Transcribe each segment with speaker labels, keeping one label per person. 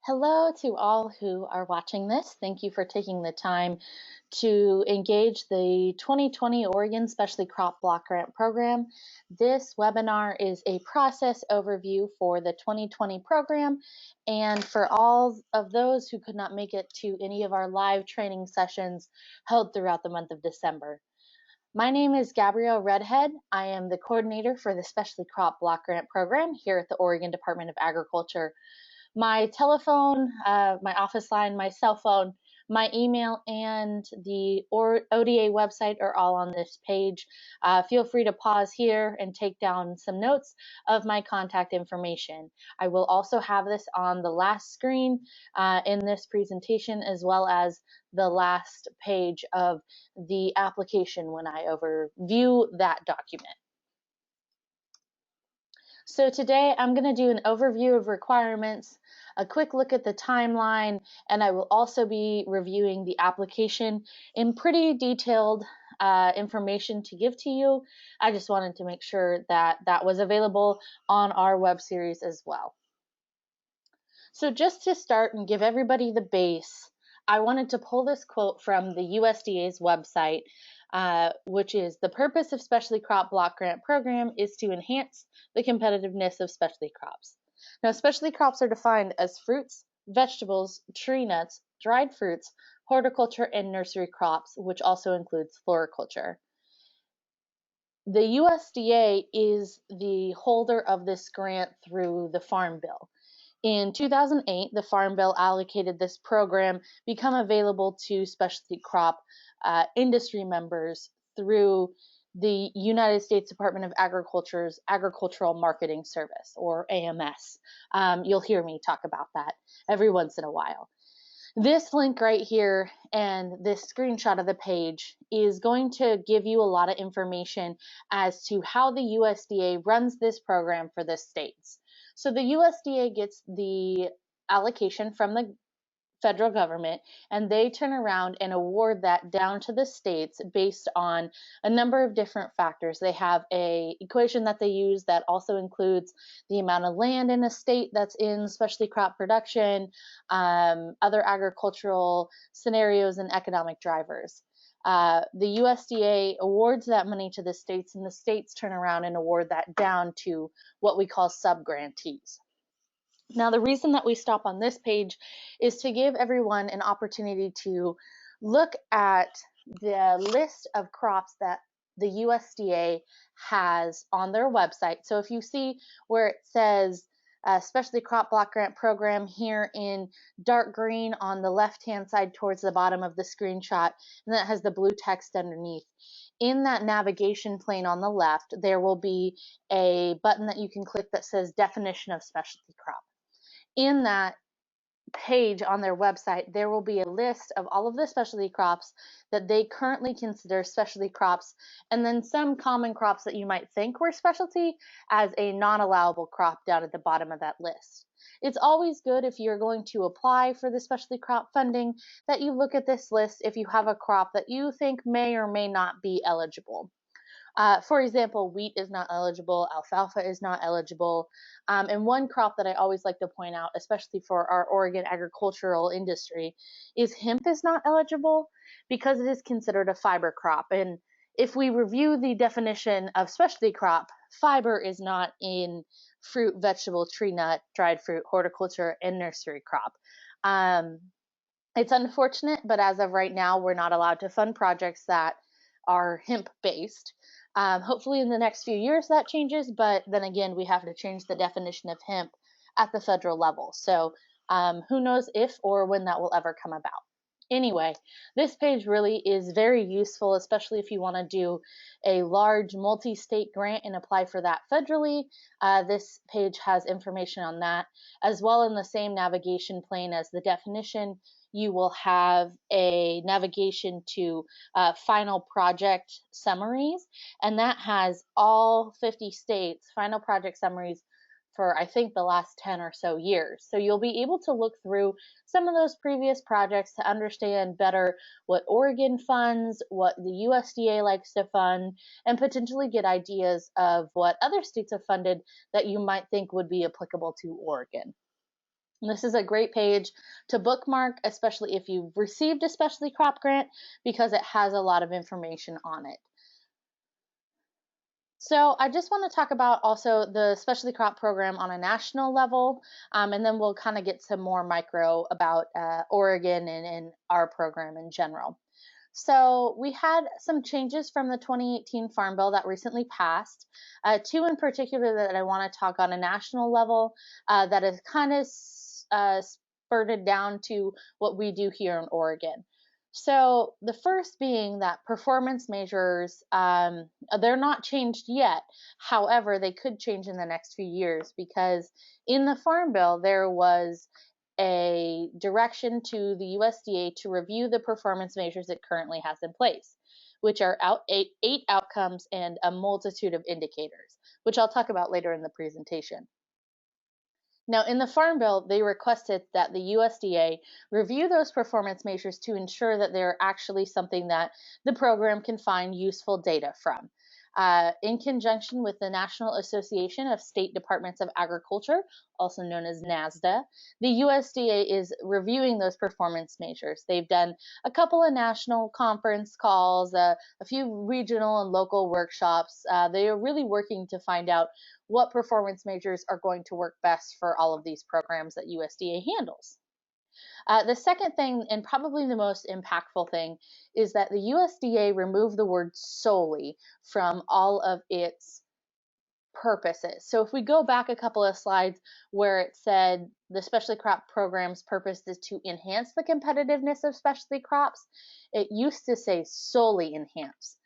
Speaker 1: Hello to all who are watching this. Thank you for taking the time to engage the 2020 Oregon Specialty Crop Block Grant Program. This webinar is a process overview for the 2020 program and for all of those who could not make it to any of our live training sessions held throughout the month of December. My name is Gabrielle Redhead. I am the coordinator for the Specialty Crop Block Grant Program here at the Oregon Department of Agriculture. My telephone, my office line, my cell phone, my email, and the ODA website are all on this page. Feel free to pause here and take down some notes of my contact information. I will also have this on the last screen in this presentation, as well as the last page of the application when I overview that document. So today I'm going to do an overview of requirements, a quick look at the timeline, and I will also be reviewing the application in pretty detailed information to give to you. I just wanted to make sure that that was available on our web series as well. So just to start and give everybody the base, I wanted to pull this quote from the USDA's website, which is, "The purpose of Specialty Crop Block Grant Program is to enhance the competitiveness of specialty crops." Now, specialty crops are defined as fruits, vegetables, tree nuts, dried fruits, horticulture, and nursery crops, which also includes floriculture. The USDA is the holder of this grant through the Farm Bill. In 2008, the Farm Bill allocated this program become available to specialty crop industry members through the United States Department of Agriculture's Agricultural Marketing Service, or AMS. You'll hear me talk about that every once in a while. This link right here and this screenshot of the page is going to give you a lot of information as to how the USDA runs this program for the states. So the USDA gets the allocation from the federal government, and they turn around and award that down to the states based on a number of different factors. They have an equation that they use that also includes the amount of land in a state that's in specialty crop production, other agricultural scenarios, and economic drivers. The USDA awards that money to the states, and the states turn around and award that down to what we call subgrantees. Now, the reason that we stop on this page is to give everyone an opportunity to look at the list of crops that the USDA has on their website. So if you see where it says Specialty Crop Block Grant Program here in dark green on the left-hand side towards the bottom of the screenshot, and that has the blue text underneath. In that navigation pane on the left, there will be a button that you can click that says Definition of Specialty Crop. In that page on their website, there will be a list of all of the specialty crops that they currently consider specialty crops, and then some common crops that you might think were specialty as a non-allowable crop down at the bottom of that list. It's always good if you're going to apply for the specialty crop funding that you look at this list if you have a crop that you think may or may not be eligible. For example, wheat is not eligible, alfalfa is not eligible, and one crop that I always like to point out, especially for our Oregon agricultural industry, is hemp is not eligible because it is considered a fiber crop. And if we review the definition of specialty crop, fiber is not in fruit, vegetable, tree nut, dried fruit, horticulture, and nursery crop. It's unfortunate, but as of right now, we're not allowed to fund projects that are hemp-based. Hopefully in the next few years that changes, but then again, we have to change the definition of hemp at the federal level. So who knows if or when that will ever come about. Anyway, this page really is very useful, especially if you want to do a large multi-state grant and apply for that federally. This page has information on that, as well in the same navigation plane as the definition. You will have a navigation to final project summaries, and that has all 50 states final project summaries for I think the last 10 or so years. So you'll be able to look through some of those previous projects to understand better what Oregon funds, what the USDA likes to fund, and potentially get ideas of what other states have funded that you might think would be applicable to Oregon. And this is a great page to bookmark, especially if you've received a specialty crop grant, because it has a lot of information on it. So I just want to talk about also the specialty crop program on a national level, and then we'll kind of get some more micro about Oregon and our program in general. So we had some changes from the 2018 Farm Bill that recently passed, two in particular that I want to talk on a national level that is kind of spurted down to what we do here in Oregon. So the first being that performance measures, they're not changed yet. However, they could change in the next few years because in the Farm Bill, there was a direction to the USDA to review the performance measures it currently has in place, which are eight outcomes and a multitude of indicators, which I'll talk about later in the presentation. Now, in the Farm Bill, they requested that the USDA review those performance measures to ensure that they're actually something that the program can find useful data from. In conjunction with the National Association of State Departments of Agriculture, also known as NASDA, the USDA is reviewing those performance measures. They've done a couple of national conference calls, a few regional and local workshops. They are really working to find out what performance measures are going to work best for all of these programs that USDA handles. The second thing, and probably the most impactful thing, is that the USDA removed the word solely from all of its purposes. So if we go back a couple of slides where it said the specialty crop program's purpose is to enhance the competitiveness of specialty crops, it used to say solely enhance.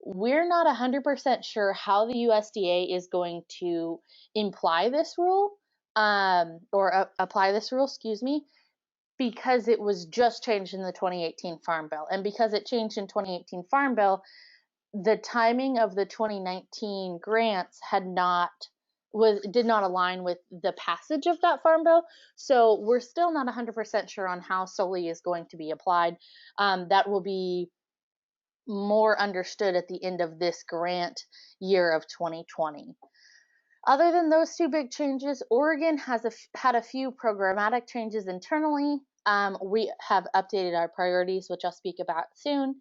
Speaker 1: We're not 100% sure how the USDA is going to imply this rule or apply this rule, excuse me, because it was just changed in the 2018 Farm Bill. And because it changed in 2018 Farm Bill, the timing of the 2019 grants did not align with the passage of that Farm Bill. So we're still not 100% sure on how solely is going to be applied. That will be more understood at the end of this grant year of 2020. Other than those two big changes, Oregon has had a few programmatic changes internally. We have updated our priorities, which I'll speak about soon.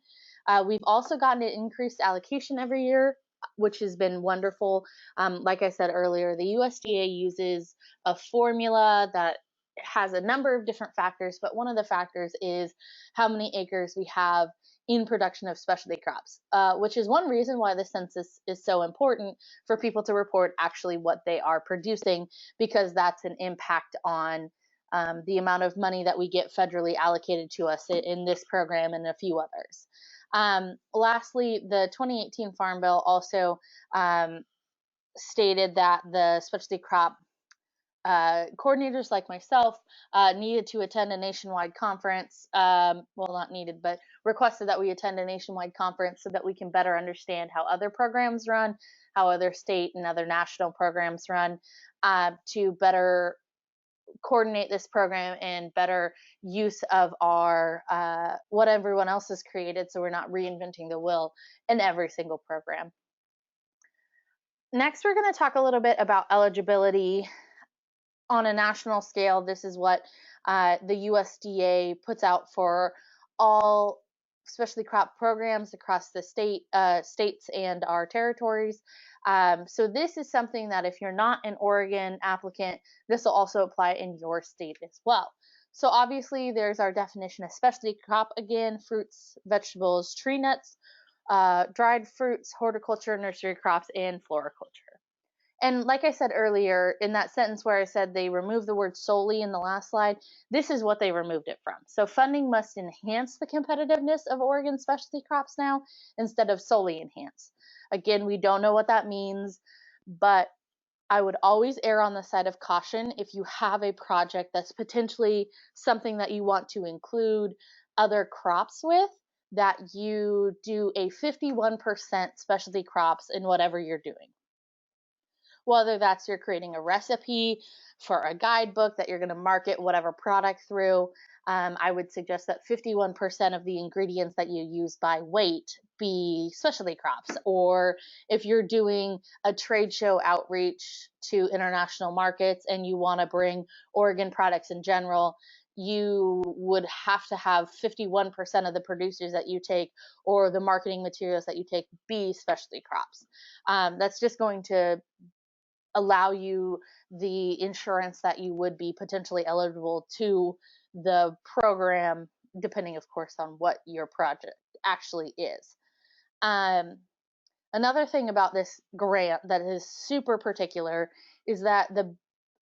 Speaker 1: We've also gotten an increased allocation every year, which has been wonderful. Like I said earlier, the USDA uses a formula that has a number of different factors, but one of the factors is how many acres we have in production of specialty crops, which is one reason why the census is so important for people to report actually what they are producing, because that's an impact on the amount of money that we get federally allocated to us in this program and a few others. Lastly, the 2018 Farm Bill also stated that the specialty crop coordinators like myself needed to attend a nationwide conference. Well, not needed, but requested that we attend a nationwide conference so that we can better understand how other programs run, how other state and other national programs run, to better coordinate this program and better use of our what everyone else has created, so we're not reinventing the wheel in every single program. Next, we're going to talk a little bit about eligibility on a national scale. This is what the USDA puts out for all specialty crop programs across the states and our territories. So this is something that if you're not an Oregon applicant, this will also apply in your state as well. So obviously there's our definition of specialty crop again: fruits, vegetables, tree nuts, dried fruits, horticulture, nursery crops, and floriculture. And like I said earlier, in that sentence where I said they removed the word solely in the last slide, this is what they removed it from. So funding must enhance the competitiveness of Oregon specialty crops now instead of solely enhance. Again, we don't know what that means, but I would always err on the side of caution if you have a project that's potentially something that you want to include other crops with, that you do a 51% specialty crops in whatever you're doing. Whether that's you're creating a recipe for a guidebook that you're going to market whatever product through, I would suggest that 51% of the ingredients that you use by weight be specialty crops, or if you're doing a trade show outreach to international markets and you want to bring Oregon products in general, you would have to have 51% of the producers that you take or the marketing materials that you take be specialty crops. That's just going to allow you the insurance that you would be potentially eligible to the program, depending, of course, on what your project actually is. Another thing about this grant that is super particular is that the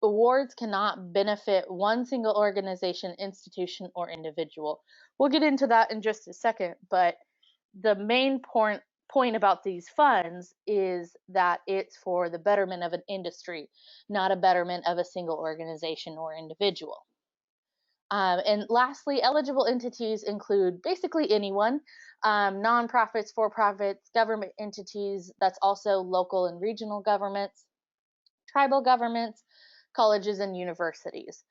Speaker 1: awards cannot benefit one single organization, institution, or individual. We'll get into that in just a second, but the main point about these funds is that it's for the betterment of an industry, not a betterment of a single organization or individual. And lastly, eligible entities include basically anyone, nonprofits, for-profits, government entities, that's also local and regional governments, tribal governments, colleges, and universities.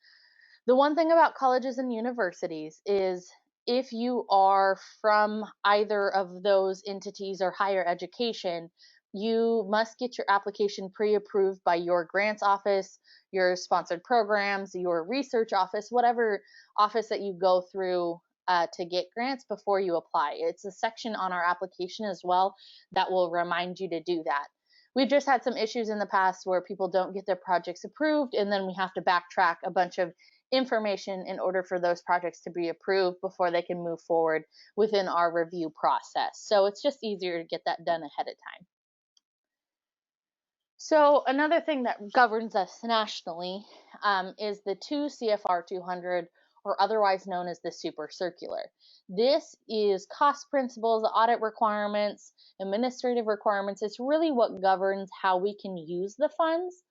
Speaker 1: The one thing about colleges and universities is if you are from either of those entities or higher education, you must get your application pre-approved by your grants office, your sponsored programs, your research office, whatever office that you go through to get grants before you apply. It's a section on our application as well that will remind you to do that. We've just had some issues in the past where people don't get their projects approved, and then we have to backtrack a bunch of information in order for those projects to be approved before they can move forward within our review process. So it's just easier to get that done ahead of time. So another thing that governs us nationally is the 2 CFR 200, or otherwise known as the Super Circular. This is cost principles, audit requirements, administrative requirements. It's really what governs how we can use the funds.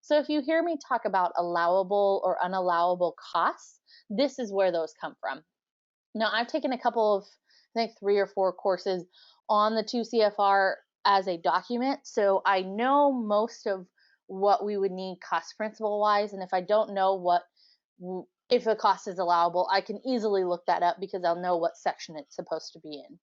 Speaker 1: So if you hear me talk about allowable or unallowable costs, this is where those come from. Now, I've taken a couple of, I think 3 or 4 courses on the 2 CFR as a document, so I know most of what we would need cost principle wise, and if I don't know if a cost is allowable, I can easily look that up because I'll know what section it's supposed to be in.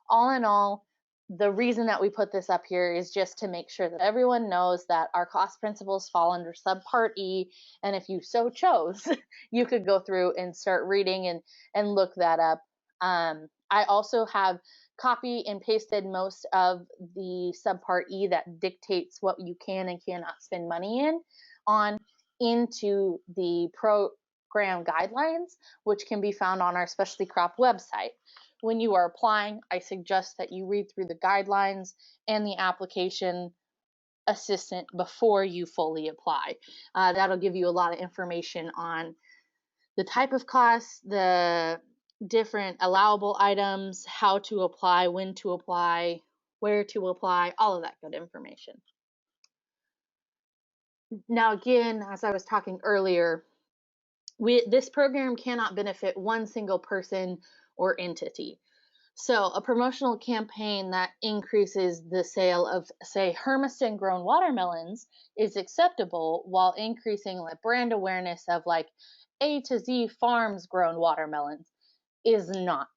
Speaker 1: All in all, the reason that we put this up here is just to make sure that everyone knows that our cost principles fall under subpart E, and if you so chose, you could go through and start reading and look that up. I also have copy and pasted most of the subpart E that dictates what you can and cannot spend money into the program guidelines, which can be found on our specialty crop website. When you are applying, I suggest that you read through the guidelines and the application assistant before you fully apply. That'll give you a lot of information on the type of costs, the different allowable items, how to apply, when to apply, where to apply, all of that good information. Now, again, as I was talking earlier, this program cannot benefit one single person or entity. So a promotional campaign that increases the sale of, say, Hermiston grown watermelons is acceptable, while increasing like brand awareness of like A to Z Farms grown watermelons is not.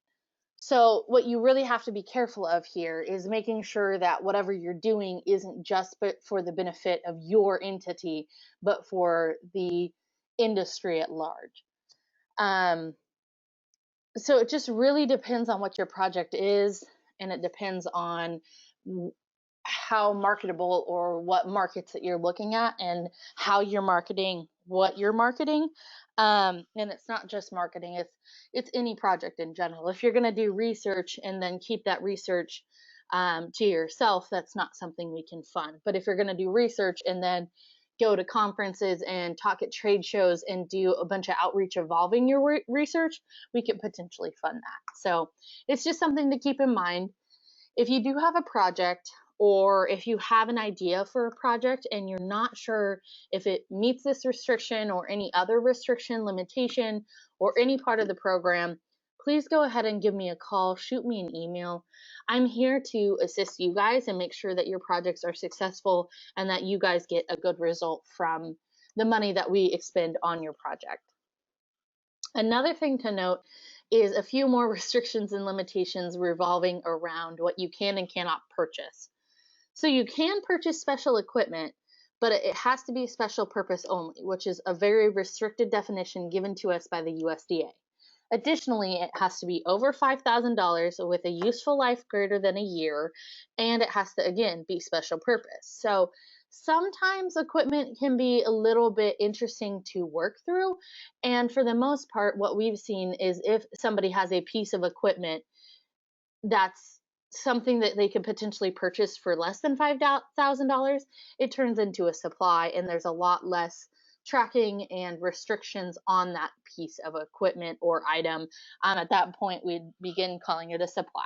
Speaker 1: So what you really have to be careful of here is making sure that whatever you're doing isn't just for the benefit of your entity, but for the industry at large. So it just really depends on what your project is, and it depends on how marketable or what markets that you're looking at and how you're marketing what you're marketing. And it's not just marketing, it's any project in general. If you're going to do research and then keep that research to yourself, that's not something we can fund. But if you're going to do research and then go to conferences and talk at trade shows and do a bunch of outreach involving your research, we could potentially fund that. So it's just something to keep in mind. If you do have a project, or if you have an idea for a project and you're not sure if it meets this restriction or any other restriction, limitation, or any part of the program, please go ahead and give me a call, shoot me an email. I'm here to assist you guys and make sure that your projects are successful and that you guys get a good result from the money that we expend on your project. Another thing to note is a few more restrictions and limitations revolving around what you can and cannot purchase. So you can purchase special equipment, but it has to be special purpose only, which is a very restricted definition given to us by the USDA. Additionally, it has to be over $5,000 with a useful life greater than a year, and it has to, again, be special purpose. So sometimes equipment can be a little bit interesting to work through, and for the most part, what we've seen is if somebody has a piece of equipment that's something that they could potentially purchase for less than $5,000, it turns into a supply, and there's a lot less tracking and restrictions on that piece of equipment or item. At that point, we'd begin calling it a supply.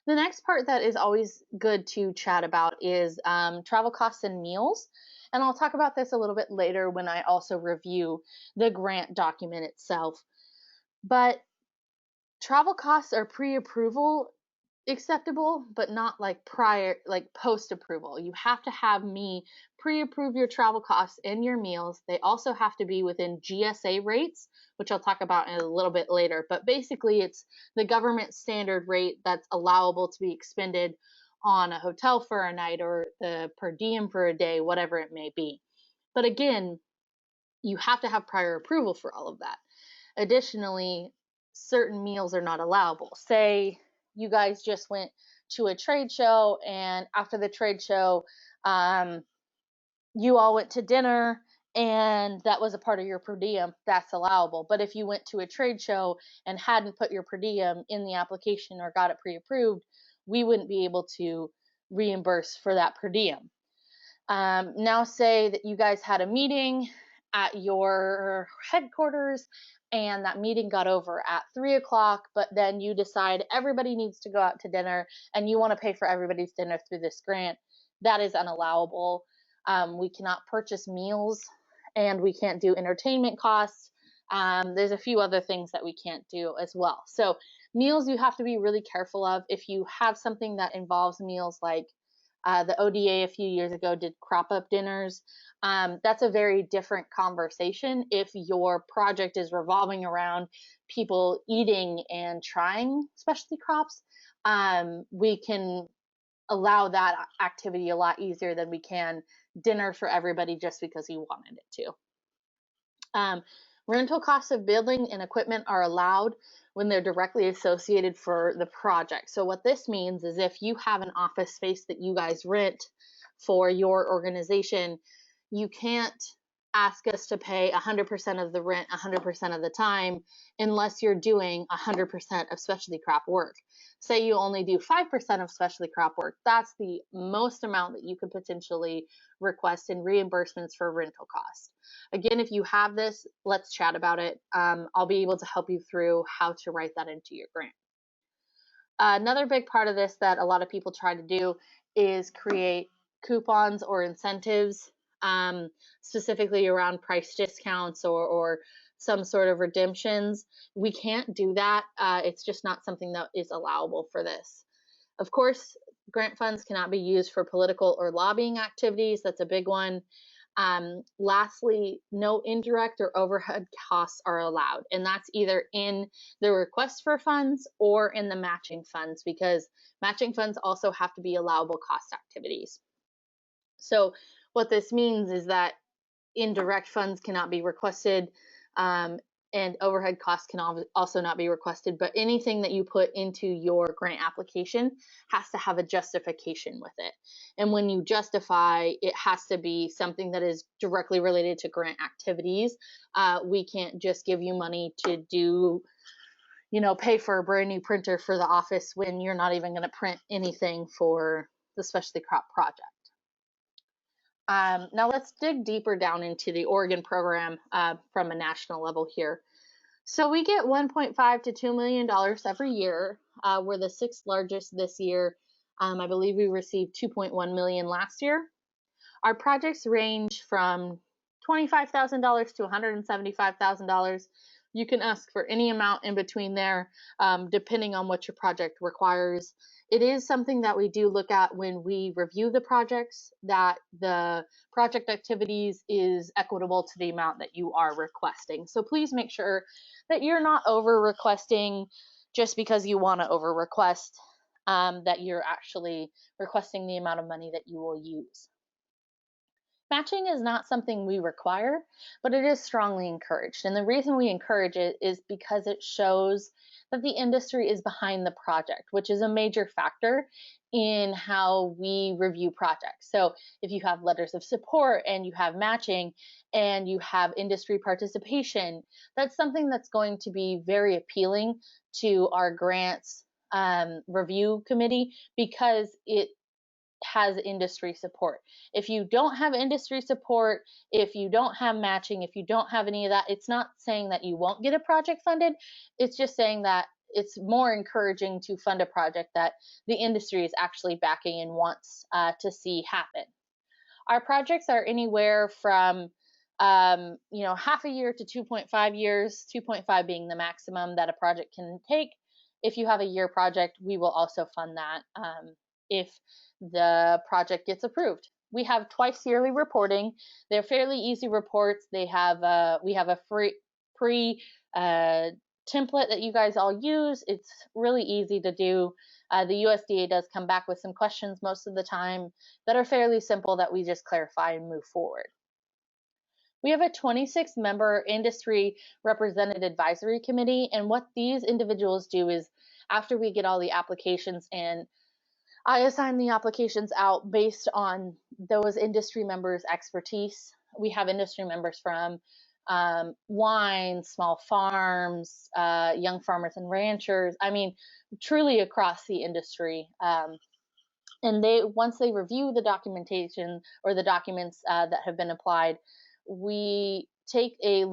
Speaker 1: The next part that is always good to chat about is travel costs and meals. And I'll talk about this a little bit later when I also review the grant document itself. But travel costs are pre-approval acceptable, but not like post-approval. You have to have me pre-approve your travel costs and your meals. They also have to be within GSA rates, which I'll talk about in a little bit later. But basically, it's the government standard rate that's allowable to be expended on a hotel for a night or the per diem for a day, whatever it may be. But again, you have to have prior approval for all of that. Additionally, certain meals are not allowable. Say you guys just went to a trade show, and after the trade show, you all went to dinner, and that was a part of your per diem. That's allowable. But if you went to a trade show and hadn't put your per diem in the application or got it pre-approved, we wouldn't be able to reimburse for that per diem. Now say that you guys had a meeting at your headquarters, and that meeting got over at 3 o'clock, but then you decide everybody needs to go out to dinner and you want to pay for everybody's dinner through this grant. That is unallowable. We cannot purchase meals, and we can't do entertainment costs. There's a few other things that we can't do as well. So meals you have to be really careful of. If you have something that involves meals, like the ODA a few years ago did crop up dinners. That's a very different conversation. If your project is revolving around people eating and trying specialty crops, we can allow that activity a lot easier than we can dinner for everybody just because you wanted it to. Rental costs of building and equipment are allowed when they're directly associated for the project. So what this means is if you have an office space that you guys rent for your organization, you can't ask us to pay 100% of the rent 100% of the time unless you're doing 100% of specialty crop work. Say you only do 5% of specialty crop work, that's the most amount that you could potentially request in reimbursements for rental cost. Again, if you have this, let's chat about it. I'll be able to help you through how to write that into your grant. Another big part of this that a lot of people try to do is create coupons or incentives, specifically around price discounts or some sort of redemptions. We can't do that. It's just not something that is allowable for this. Of course, grant funds cannot be used for political or lobbying activities. That's a big one. Lastly, no indirect or overhead costs are allowed, and that's either in the request for funds or in the matching funds, because matching funds also have to be allowable cost activities. So what this means is that indirect funds cannot be requested, and overhead costs can also not be requested, but anything that you put into your grant application has to have a justification with it. And when you justify, it has to be something that is directly related to grant activities. We can't just give you money to do, pay for a brand new printer for the office when you're not even going to print anything for the specialty crop project. Now let's dig deeper down into the Oregon program from a national level here. So we get $1.5 to $2 million every year. We're the sixth largest this year. I believe we received $2.1 million last year. Our projects range from $25,000 to $175,000. You can ask for any amount in between there, depending on what your project requires. It is something that we do look at when we review the projects, that the project activities is equitable to the amount that you are requesting. So please make sure that you're not over requesting just because you want to over request, that you're actually requesting the amount of money that you will use. Matching is not something we require, but it is strongly encouraged. And the reason we encourage it is because it shows that the industry is behind the project, which is a major factor in how we review projects. So if you have letters of support and you have matching and you have industry participation, that's something that's going to be very appealing to our grants review committee, because it has industry support. If you don't have industry support, if you don't have matching, if you don't have any of that, it's not saying that you won't get a project funded. It's just saying that it's more encouraging to fund a project that the industry is actually backing and wants to see happen. Our projects are anywhere from half a year to 2.5 years, 2.5 being the maximum that a project can take. If you have a year project, we will also fund that if the project gets approved. We have twice yearly reporting. They're fairly easy reports. We have a free template that you guys all use. It's really easy to do. The USDA does come back with some questions most of the time that are fairly simple that we just clarify and move forward. We have a 26-member industry represented advisory committee, and what these individuals do is, after we get all the applications in, I assign the applications out based on those industry members' expertise. We have industry members from wine, small farms, young farmers and ranchers. I mean, truly across the industry. And once they review the documentation or the documents that have been applied, we take a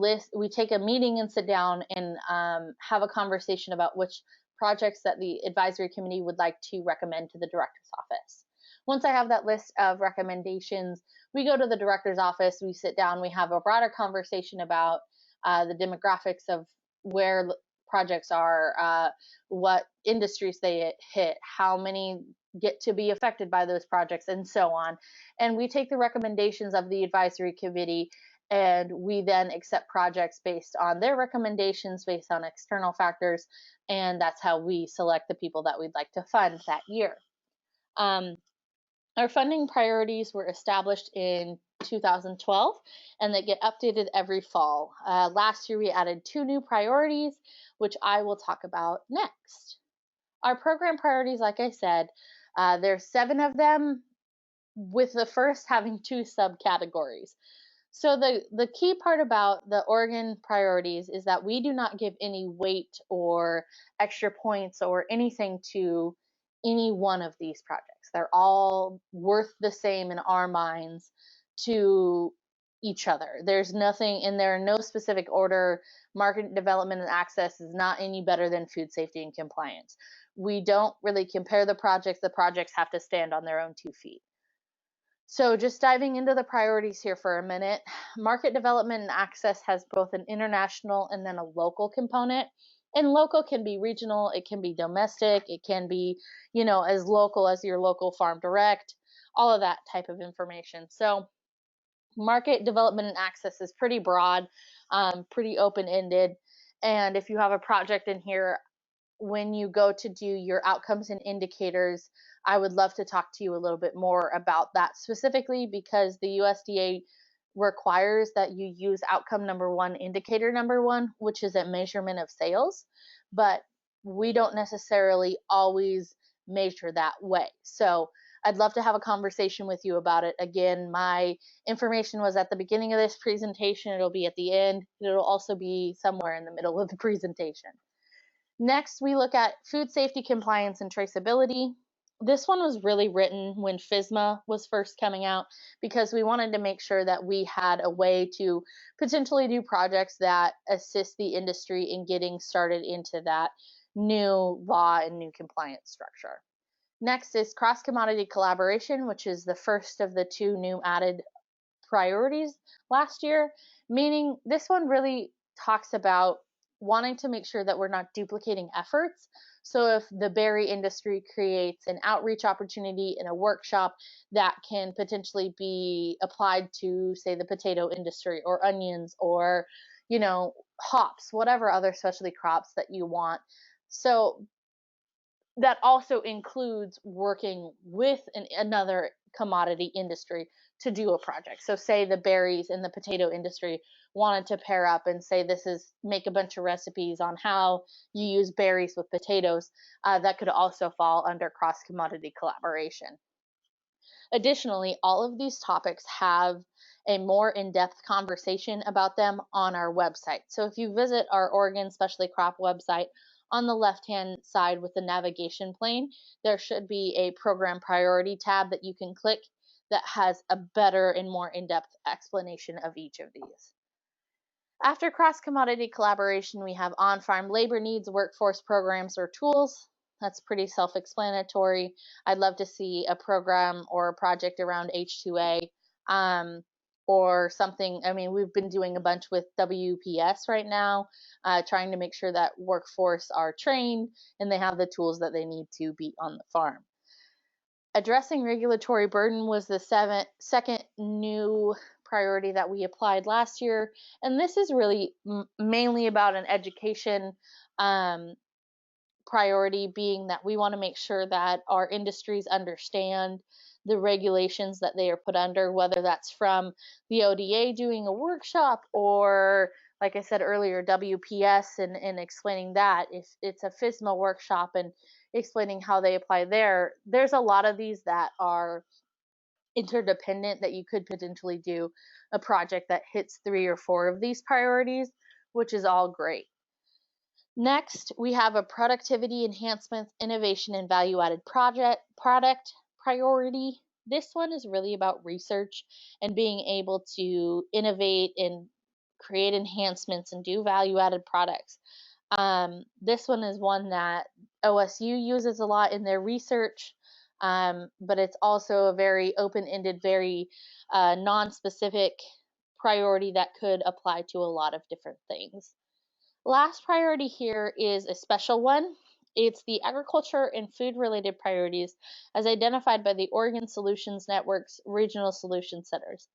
Speaker 1: meeting and sit down and have a conversation about which projects that the advisory committee would like to recommend to the director's office. Once I have that list of recommendations, we go to the director's office, we sit down, we have a broader conversation about the demographics of where projects are, what industries they hit, how many get to be affected by those projects, and so on. And we take the recommendations of the advisory committee, and we then accept projects based on their recommendations, based on external factors, and that's how we select the people that we'd like to fund that year. Our funding priorities were established in 2012, and they get updated every fall. Last year we added 2 new priorities, which I will talk about next. Our program priorities, like I said, there's 7 of them, with the first having 2 subcategories. So the key part about the Oregon priorities is that we do not give any weight or extra points or anything to any one of these projects. They're all worth the same in our minds to each other. There's nothing in there, no specific order. Market development and access is not any better than food safety and compliance. We don't really compare the projects. The projects have to stand on their own 2 feet. So just diving into the priorities here for a minute, market development and access has both an international and then a local component. And local can be regional, it can be domestic, it can be, as local as your local farm direct, all of that type of information. So market development and access is pretty broad, pretty open-ended. And if you have a project in here, when you go to do your outcomes and indicators, I would love to talk to you a little bit more about that specifically, because the USDA requires that you use outcome number 1, indicator number 1, which is a measurement of sales, but we don't necessarily always measure that way. So I'd love to have a conversation with you about it. Again, my information was at the beginning of this presentation. It'll be at the end. It'll also be somewhere in the middle of the presentation. Next, we look at food safety, compliance, and traceability. This one was really written when FSMA was first coming out, because we wanted to make sure that we had a way to potentially do projects that assist the industry in getting started into that new law and new compliance structure. Next is cross-commodity collaboration, which is the first of the 2 new added priorities last year, meaning this one really talks about wanting to make sure that we're not duplicating efforts. So if the berry industry creates an outreach opportunity in a workshop, that can potentially be applied to, say, the potato industry or onions or, hops, whatever other specialty crops that you want. So that also includes working with another commodity industry to do a project. So say the berries in the potato industry wanted to pair up and say make a bunch of recipes on how you use berries with potatoes, that could also fall under cross commodity collaboration. Additionally, all of these topics have a more in-depth conversation about them on our website. So if you visit our Oregon Specialty Crop website, on the left-hand side with the navigation plane, there should be a program priority tab that you can click that has a better and more in-depth explanation of each of these. After cross-commodity collaboration, we have on-farm labor needs, workforce programs, or tools. That's pretty self-explanatory. I'd love to see a program or a project around H2A, or something. I mean, we've been doing a bunch with WPS right now, trying to make sure that workforce are trained and they have the tools that they need to be on the farm. Addressing regulatory burden was the second new priority that we applied last year, and this is really mainly about an education priority, being that we want to make sure that our industries understand the regulations that they are put under, whether that's from the ODA doing a workshop or, like I said earlier, WPS and explaining that. If it's a FSMA workshop and explaining how they apply there's a lot of these that are interdependent that you could potentially do a project that hits 3 or 4 of these priorities, which is all great. Next, we have a productivity enhancements, innovation, and value-added product priority. This one is really about research and being able to innovate and create enhancements and do value-added products. This one is one that OSU uses a lot in their research, but it's also a very open-ended, very non-specific priority that could apply to a lot of different things. Last priority here is a special one. It's the agriculture and food related priorities as identified by the Oregon Solutions Network's Regional Solution Centers.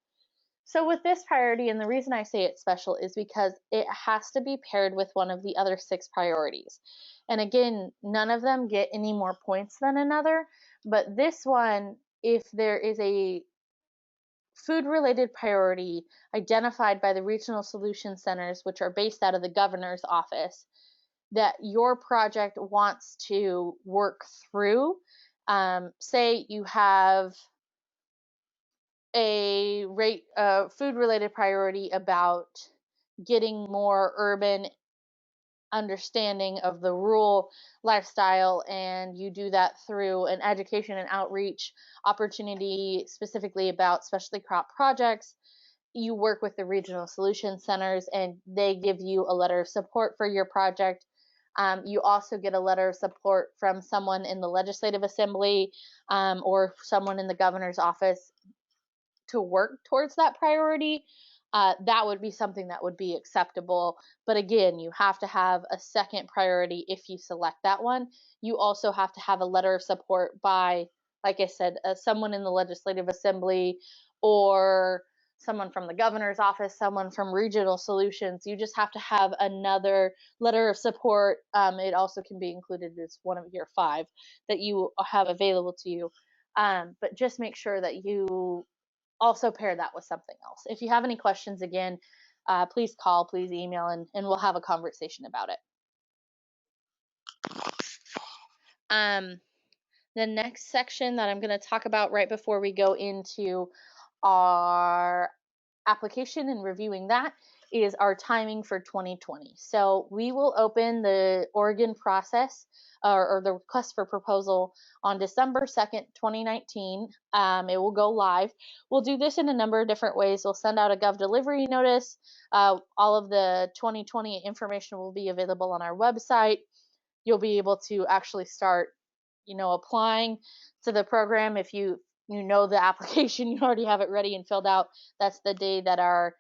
Speaker 1: So with this priority, and the reason I say it's special is because it has to be paired with one of the other 6 priorities. And again, none of them get any more points than another, but this one, if there is a food-related priority identified by the Regional Solution Centers, which are based out of the governor's office, that your project wants to work through. Say you have a food-related priority about getting more urban understanding of the rural lifestyle, and you do that through an education and outreach opportunity specifically about specialty crop projects. You work with the regional solution centers and they give you a letter of support for your project. You also get a letter of support from someone in the legislative assembly, or someone in the governor's office to work towards that priority. That would be something that would be acceptable. But again, you have to have a second priority if you select that one. You also have to have a letter of support by, like I said, someone in the legislative assembly or someone from the governor's office, someone from regional solutions. You just have to have another letter of support. It also can be included as one of your 5 that you have available to you. But just make sure that you also pair that with something else. If you have any questions, again, please call, please email, and we'll have a conversation about it. The next section that I'm going to talk about right before we go into our application and reviewing that is our timing for 2020. So we will open the Oregon process or the request for proposal on December 2nd, 2019. It will go live. We'll do this in a number of different ways. We'll send out a Gov delivery notice. All of the 2020 information will be available on our website. You'll be able to actually start, applying to the program. If you know the application, you already have it ready and filled out. That's the day that our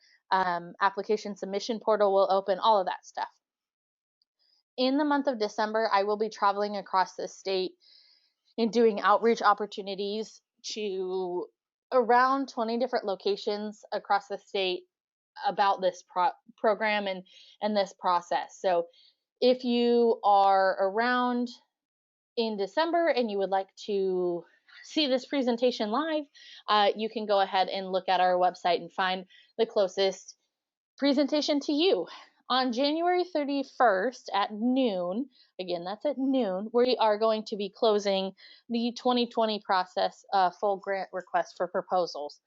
Speaker 1: application submission portal will open, all of that stuff. in the month of December, I will be traveling across the state and doing outreach opportunities to around 20 different locations across the state about this program and this process. So if you are around in December and you would like to see this presentation live, you can go ahead and look at our website and find the closest presentation to you. On January 31st at noon, again, that's at noon, we are going to be closing the 2020 process full grant request for proposals.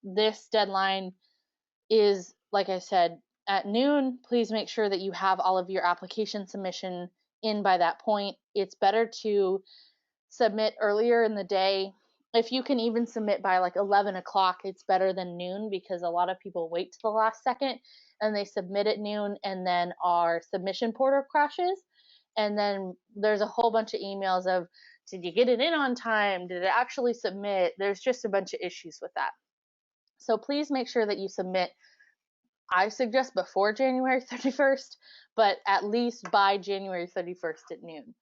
Speaker 1: This deadline is, like I said, at noon. Please make sure that you have all of your application submission in by that point. It's better to submit earlier in the day. If you can even submit by like 11 o'clock, it's better than noon, because a lot of people wait to the last second and they submit at noon, and then our submission portal crashes. And then there's a whole bunch of emails of, did you get it in on time? Did it actually submit? There's just a bunch of issues with that. So please make sure that you submit, I suggest before January 31st, but at least by January 31st at noon.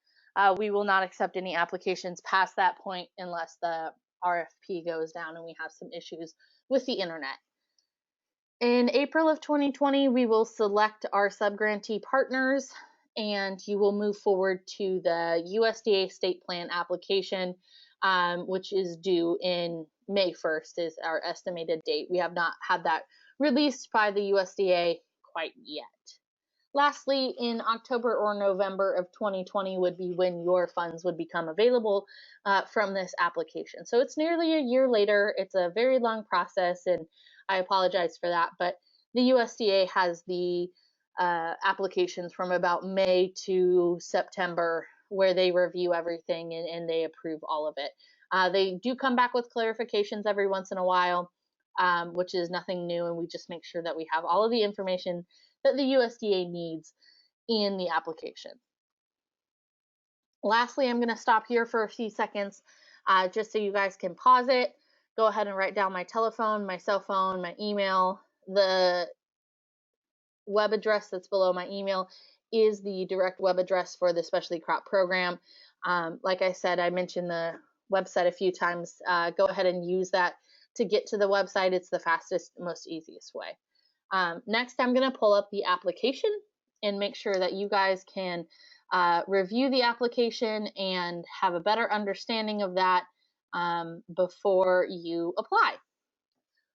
Speaker 1: We will not accept any applications past that point unless the RFP goes down and we have some issues with the internet. In April of 2020, we will select our subgrantee partners, and you will move forward to the USDA state plan application, which is due in May 1st is our estimated date. We have not had that released by the USDA quite yet. Lastly, in October or November of 2020 would be when your funds would become available from this application. So it's nearly a year later. It's a very long process, and I apologize for that, but the USDA has the applications from about May to September, where they review everything and they approve all of it. They do come back with clarifications every once in a while, which is nothing new, and we just make sure that we have all of the information that the USDA needs in the application. Lastly, I'm going to stop here for a few seconds just so you guys can pause it. Go ahead and write down my telephone, my cell phone, my email. The web address that's below my email is the direct web address for the Specialty Crop Program. Like I said, I mentioned the website a few times. Go ahead and use that to get to the website. It's the fastest, most easiest way. Next, I'm going to pull up the application and make sure that you guys can review the application and have a better understanding of that before you apply.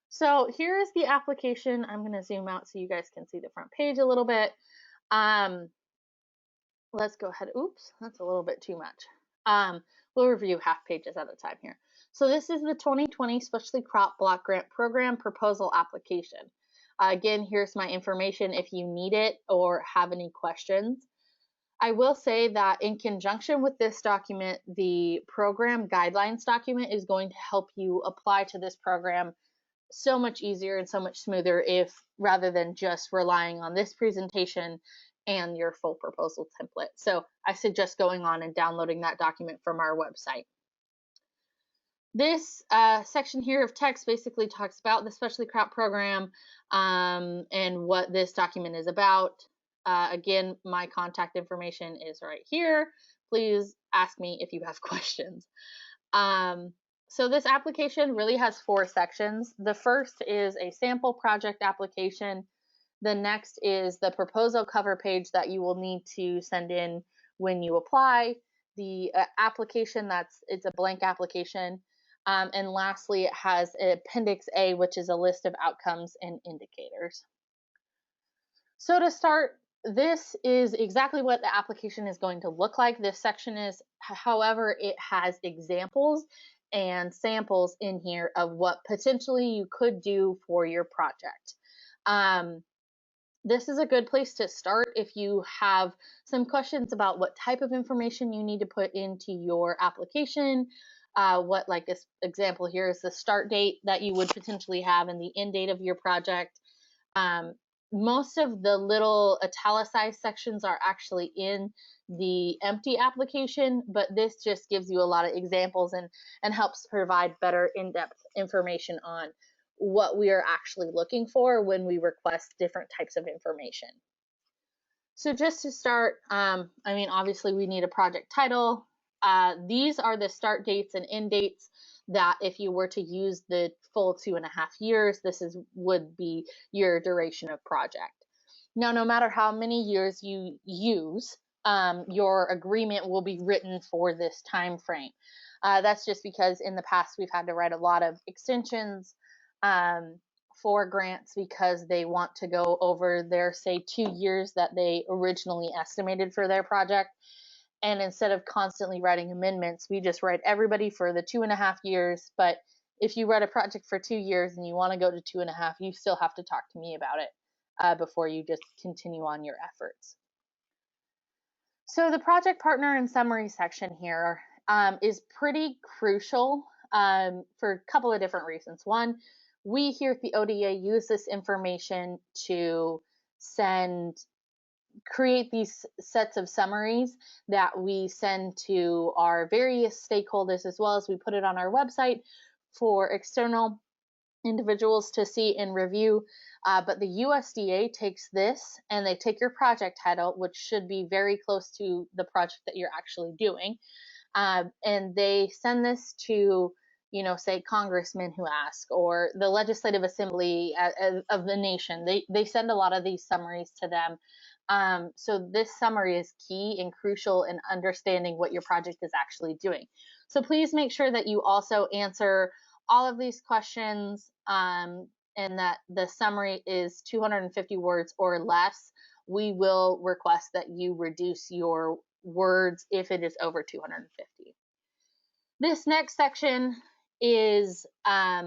Speaker 1: So here is the application. I'm going to zoom out so you guys can see the front page a little bit. Let's go ahead. Oops, that's a little bit too much. We'll review half pages at a time here. So this is the 2020 Specialty Crop Block Grant Program proposal application. Again, here's my information if you need it or have any questions. I will say that in conjunction with this document, the program guidelines document is going to help you apply to this program so much easier and so much smoother if rather than just relying on this presentation and your full proposal template. So I suggest going on and downloading that document from our website. This section here of text basically talks about the Specialty Crop Program and what this document is about. Again, my contact information is right here. Please ask me if you have questions. So this application really has 4 sections. The first is a sample project application. The next is the proposal cover page that you will need to send in when you apply. The application, it's a blank application. And lastly, it has Appendix A, which is a list of outcomes and indicators. So to start, this is exactly what the application is going to look like. This section is, however, it has examples and samples in here of what potentially you could do for your project. This is a good place to start if you have some questions about what type of information you need to put into your application. What, like this example here, is the start date that you would potentially have and the end date of your project. Most of the little italicized sections are actually in the empty application, but this just gives you a lot of examples and helps provide better in-depth information on what we are actually looking for when we request different types of information. So just to start, I mean, obviously we need a project title. These are the start dates and end dates that if you were to use the full 2.5 years, would be your duration of project. Now, no matter how many years you use, your agreement will be written for this time frame. That's just because in the past we've had to write a lot of extensions for grants because they want to go over their, say, 2 years that they originally estimated for their project. And instead of constantly writing amendments, we just write everybody for the 2.5 years. But if you write a project for 2 years and you want to go to 2.5, you still have to talk to me about it before you just continue on your efforts. So the project partner and summary section here is pretty crucial for a couple of different reasons. One, we here at the ODA use this information to create these sets of summaries that we send to our various stakeholders, as well as we put it on our website for external individuals to see and review. But the USDA takes this and they take your project title, which should be very close to the project that you're actually doing, and they send this to, say congressmen who ask, or the legislative assembly of the nation. They send a lot of these summaries to them. So this summary is key and crucial in understanding what your project is actually doing. So please make sure that you also answer all of these questions, and that the summary is 250 words or less. We will request that you reduce your words if it is over 250. This next section is a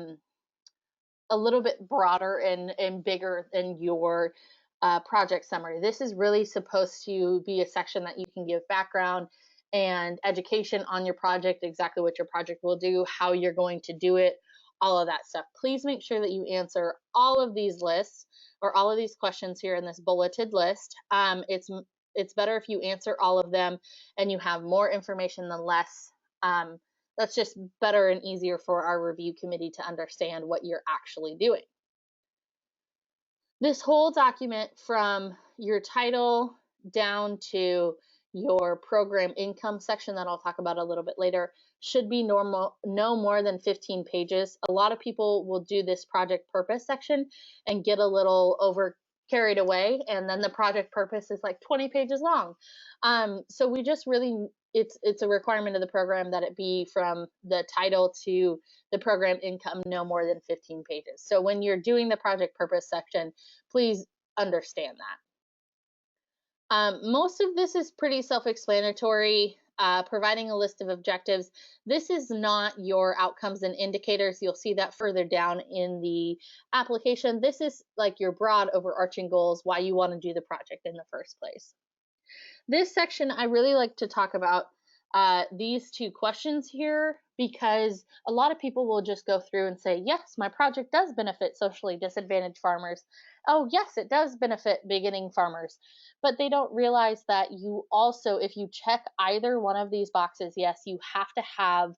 Speaker 1: little bit broader and bigger than your project summary. This is really supposed to be a section that you can give background and education on your project, exactly what your project will do, how you're going to do it, all of that stuff. Please make sure that you answer all of these lists or all of these questions here in this bulleted list. It's better if you answer all of them and you have more information than less. That's just better and easier for our review committee to understand what you're actually doing. This whole document, from your title down to your program income section that I'll talk about a little bit later, should be no more than 15 pages. A lot of people will do this project purpose section and get a little carried away, and then the project purpose is like 20 pages long. So we just really, it's a requirement of the program that it be from the title to the program income no more than 15 pages. So when you're doing the project purpose section, please understand that. Most of this is pretty self-explanatory. Providing a list of objectives. This is not your outcomes and indicators. You'll see that further down in the application. This is like your broad overarching goals, why you want to do the project in the first place. This section, I really like to talk about these two questions here, because a lot of people will just go through and say, yes, my project does benefit socially disadvantaged farmers. Oh, yes, it does benefit beginning farmers. But they don't realize that you also, if you check either one of these boxes, yes, you have to have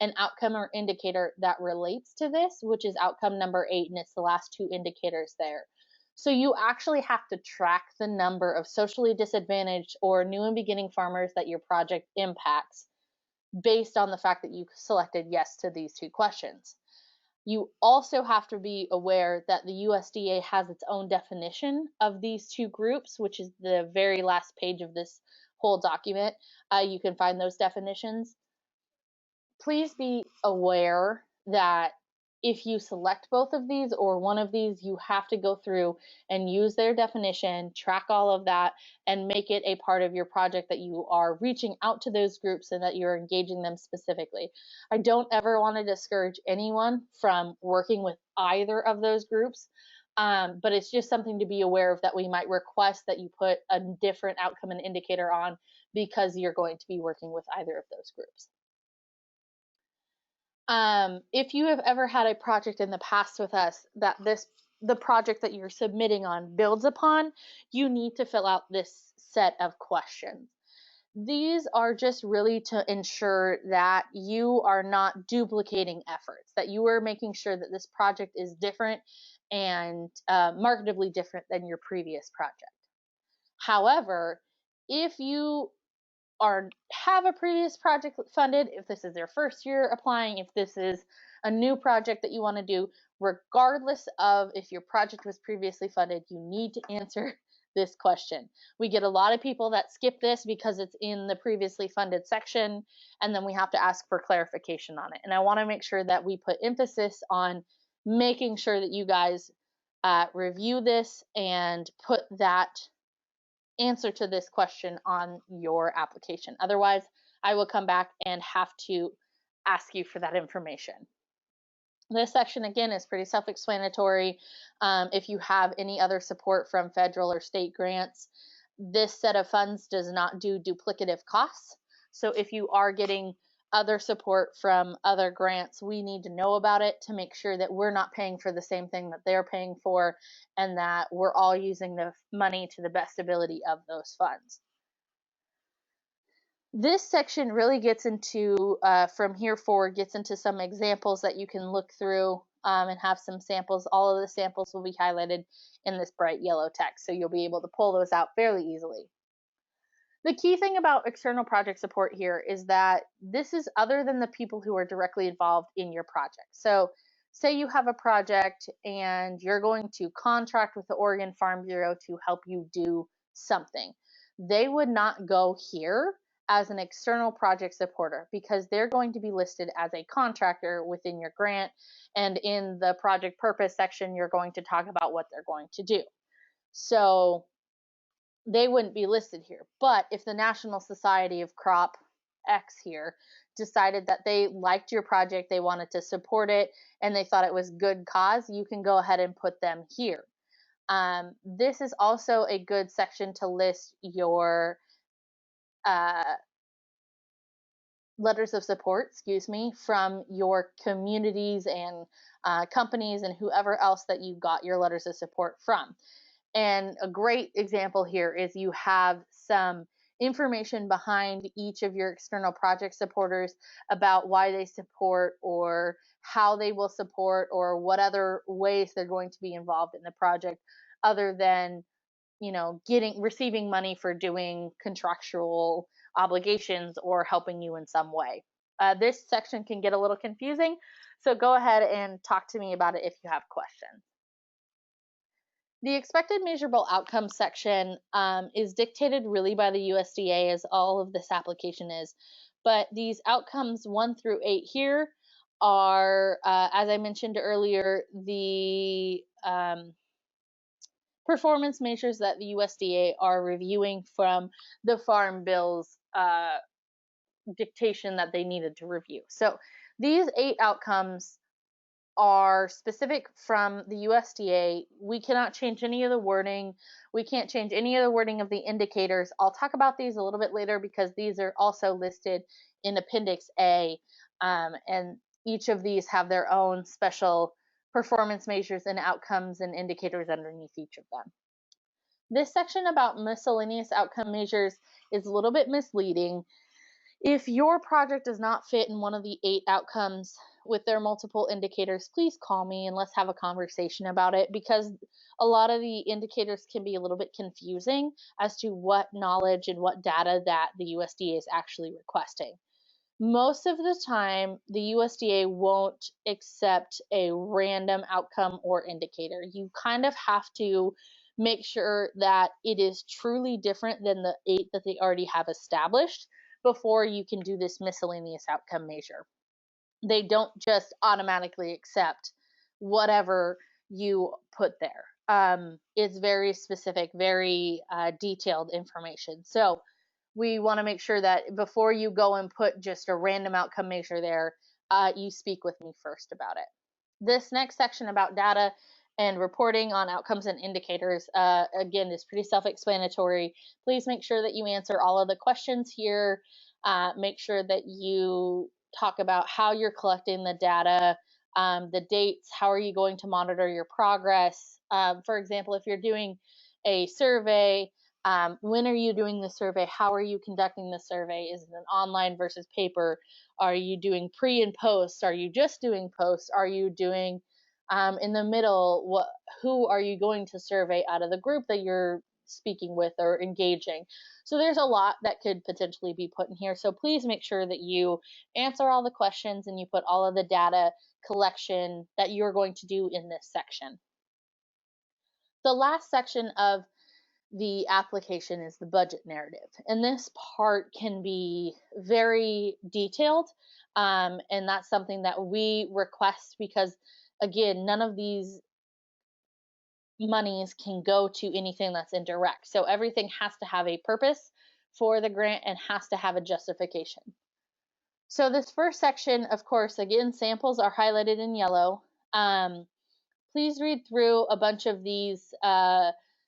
Speaker 1: an outcome or indicator that relates to this, which is outcome number 8, and it's the last two indicators there. So you actually have to track the number of socially disadvantaged or new and beginning farmers that your project impacts based on the fact that you selected yes to these two questions. You also have to be aware that the USDA has its own definition of these two groups, which is the very last page of this whole document. You can find those definitions. Please be aware that if you select both of these or one of these, you have to go through and use their definition, track all of that, and make it a part of your project that you are reaching out to those groups and that you're engaging them specifically. I don't ever want to discourage anyone from working with either of those groups, but it's just something to be aware of, that we might request that you put a different outcome and indicator on because you're going to be working with either of those groups. If you have ever had a project in the past with us that the project that you're submitting on builds upon, you need to fill out this set of questions. These are just really to ensure that you are not duplicating efforts, that you are making sure that this project is different and marketably different than your previous project. However, if you have a previous project funded, if this is their first year applying, if this is a new project that you want to do, regardless of if your project was previously funded, you need to answer this question. We get a lot of people that skip this because it's in the previously funded section, and then we have to ask for clarification on it. And I want to make sure that we put emphasis on making sure that you guys review this and put that answer to this question on your application. Otherwise, I will come back and have to ask you for that information. This section, again, is pretty self-explanatory. If you have any other support from federal or state grants, this set of funds does not do duplicative costs. So if you are getting other support from other grants, we need to know about it to make sure that we're not paying for the same thing that they're paying for, and that we're all using the money to the best ability of those funds. This section really gets into, from here forward, gets into some examples that you can look through and have some samples. All of the samples will be highlighted in this bright yellow text, so you'll be able to pull those out fairly easily. The key thing about external project support here is that this is other than the people who are directly involved in your project. So say you have a project and you're going to contract with the Oregon Farm Bureau to help you do something. They would not go here as an external project supporter because they're going to be listed as a contractor within your grant, and in the project purpose section, you're going to talk about what they're going to do. So they wouldn't be listed here. But if the National Society of Crop X here decided that they liked your project, they wanted to support it, and they thought it was good cause, you can go ahead and put them here. This is also a good section to list your letters of support, from your communities and companies and whoever else that you got your letters of support from. And a great example here is you have some information behind each of your external project supporters about why they support or how they will support or what other ways they're going to be involved in the project, other than receiving money for doing contractual obligations or helping you in some way. This section can get a little confusing, so go ahead and talk to me about it if you have questions. The expected measurable outcome section is dictated really by the USDA, as all of this application is. But these outcomes 1 through 8 here are, as I mentioned earlier, the performance measures that the USDA are reviewing from the Farm Bill's dictation that they needed to review. So these 8 outcomes are specific from the USDA. We cannot change any of the wording. We can't change any of the wording of the indicators. I'll talk about these a little bit later because these are also listed in Appendix A, and each of these have their own special performance measures and outcomes and indicators underneath each of them. This section about miscellaneous outcome measures is a little bit misleading. If your project does not fit in one of the 8 outcomes with their multiple indicators, please call me and let's have a conversation about it, because a lot of the indicators can be a little bit confusing as to what knowledge and what data that the USDA is actually requesting. Most of the time, the USDA won't accept a random outcome or indicator. You kind of have to make sure that it is truly different than the 8 that they already have established before you can do this miscellaneous outcome measure. They don't just automatically accept whatever you put there. It's very specific, very detailed information. So we want to make sure that before you go and put just a random outcome measure there, you speak with me first about it. This next section about data and reporting on outcomes and indicators, again, is pretty self-explanatory. Please make sure that you answer all of the questions here. Make sure that you talk about how you're collecting the data, the dates, how are you going to monitor your progress. For example, if you're doing a survey, when are you doing the survey? How are you conducting the survey? Is it an online versus paper? Are you doing pre and post? Are you just doing post? Are you doing in the middle? Who are you going to survey out of the group that you're speaking with or engaging. So there's a lot that could potentially be put in here. So please make sure that you answer all the questions and you put all of the data collection that you're going to do in this section. The last section of the application is the budget narrative. And this part can be very detailed. And that's something that we request because, again, none of these monies can go to anything that's indirect. So everything has to have a purpose for the grant and has to have a justification. So this first section, of course, again, samples are highlighted in yellow. Please read through a bunch of these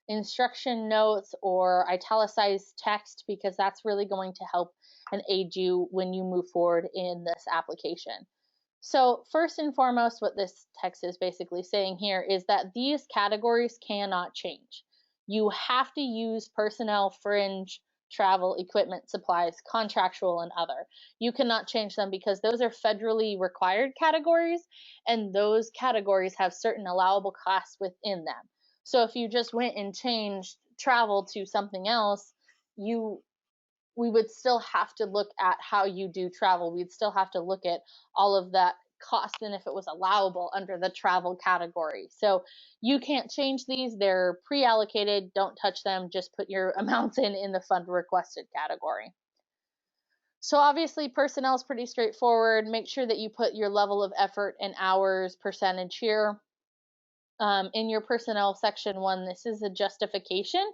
Speaker 1: instruction notes or italicized text because that's really going to help and aid you when you move forward in this application. So first and foremost, what this text is basically saying here is that these categories cannot change. You have to use personnel, fringe, travel, equipment, supplies, contractual, and other. You cannot change them because those are federally required categories, and those categories have certain allowable costs within them. So if you just went and changed travel to something else, we would still have to look at how you do travel. We'd still have to look at all of that cost and if it was allowable under the travel category. So you can't change these. They're pre-allocated. Don't touch them. Just put your amounts in the fund requested category. So obviously personnel is pretty straightforward. Make sure that you put your level of effort and hours percentage here. In your personnel section 1, this is a justification,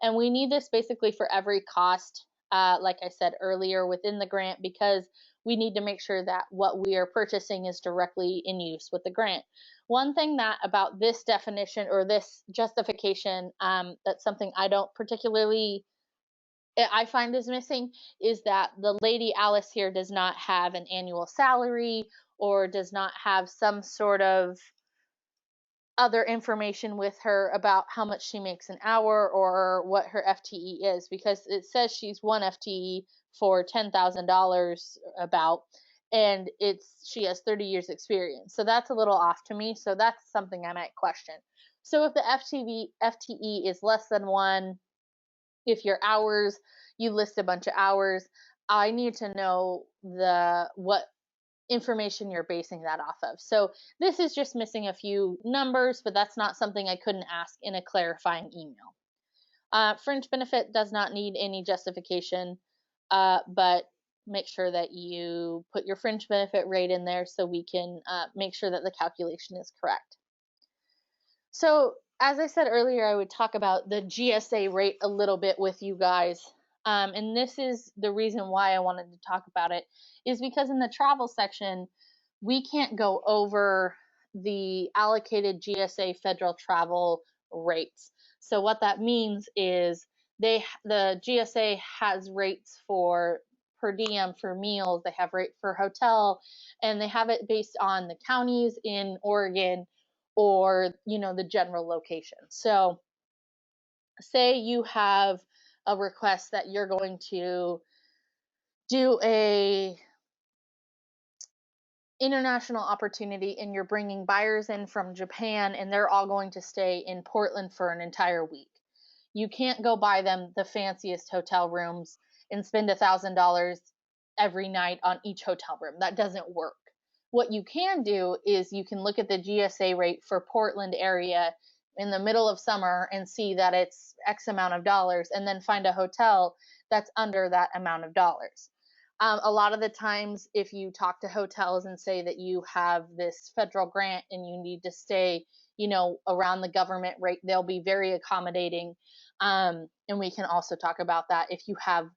Speaker 1: and we need this basically for every cost, like I said earlier, within the grant, because we need to make sure that what we are purchasing is directly in use with the grant. One thing that about this definition or this justification, that's something I don't particularly I find is missing, is that the lady Alice here does not have an annual salary or does not have some sort of other information with her about how much she makes an hour or what her FTE is, because it says she's one FTE for $10,000 about, and she has 30 years experience. So that's a little off to me. So that's something I might question. So if the FTE is less than 1, if your hours, you list a bunch of hours, I need to know what information you're basing that off of. So this is just missing a few numbers, but that's not something I couldn't ask in a clarifying email. Fringe benefit does not need any justification, but make sure that you put your fringe benefit rate in there so we can make sure that the calculation is correct. So as I said earlier, I would talk about the GSA rate a little bit with you guys. And this is the reason why I wanted to talk about it, is because in the travel section, we can't go over the allocated GSA federal travel rates. So what that means is the GSA has rates for per diem for meals, they have rate for hotel, and they have it based on the counties in Oregon or the general location. So say you have a request that you're going to do a international opportunity and you're bringing buyers in from Japan and they're all going to stay in Portland for an entire week. You can't go buy them the fanciest hotel rooms and spend $1,000 every night on each hotel room. That doesn't work. What you can do is you can look at the GSA rate for Portland area in the middle of summer and see that it's X amount of dollars, and then find a hotel that's under that amount of dollars. A lot of the times, if you talk to hotels and say that you have this federal grant and you need to stay, around the government rate, they'll be very accommodating. And we can also talk about that if you have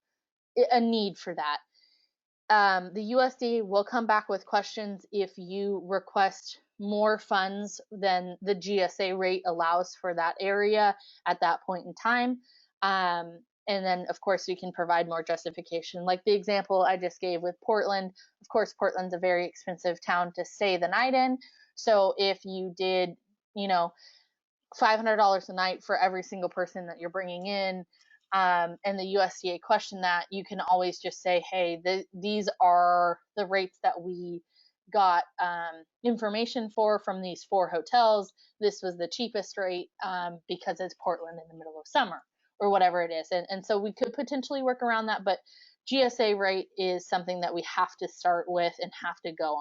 Speaker 1: a need for that. The USDA will come back with questions if you request more funds than the GSA rate allows for that area at that point in time. And then, of course, we can provide more justification. Like the example I just gave with Portland, of course, Portland's a very expensive town to stay the night in. So if you did, $500 a night for every single person that you're bringing in, and the USDA question that, you can always just say, hey, these are the rates that we got information from these 4 hotels. This was the cheapest rate because it's Portland in the middle of summer, or whatever it is. And so we could potentially work around that, but GSA rate is something that we have to start with and have to go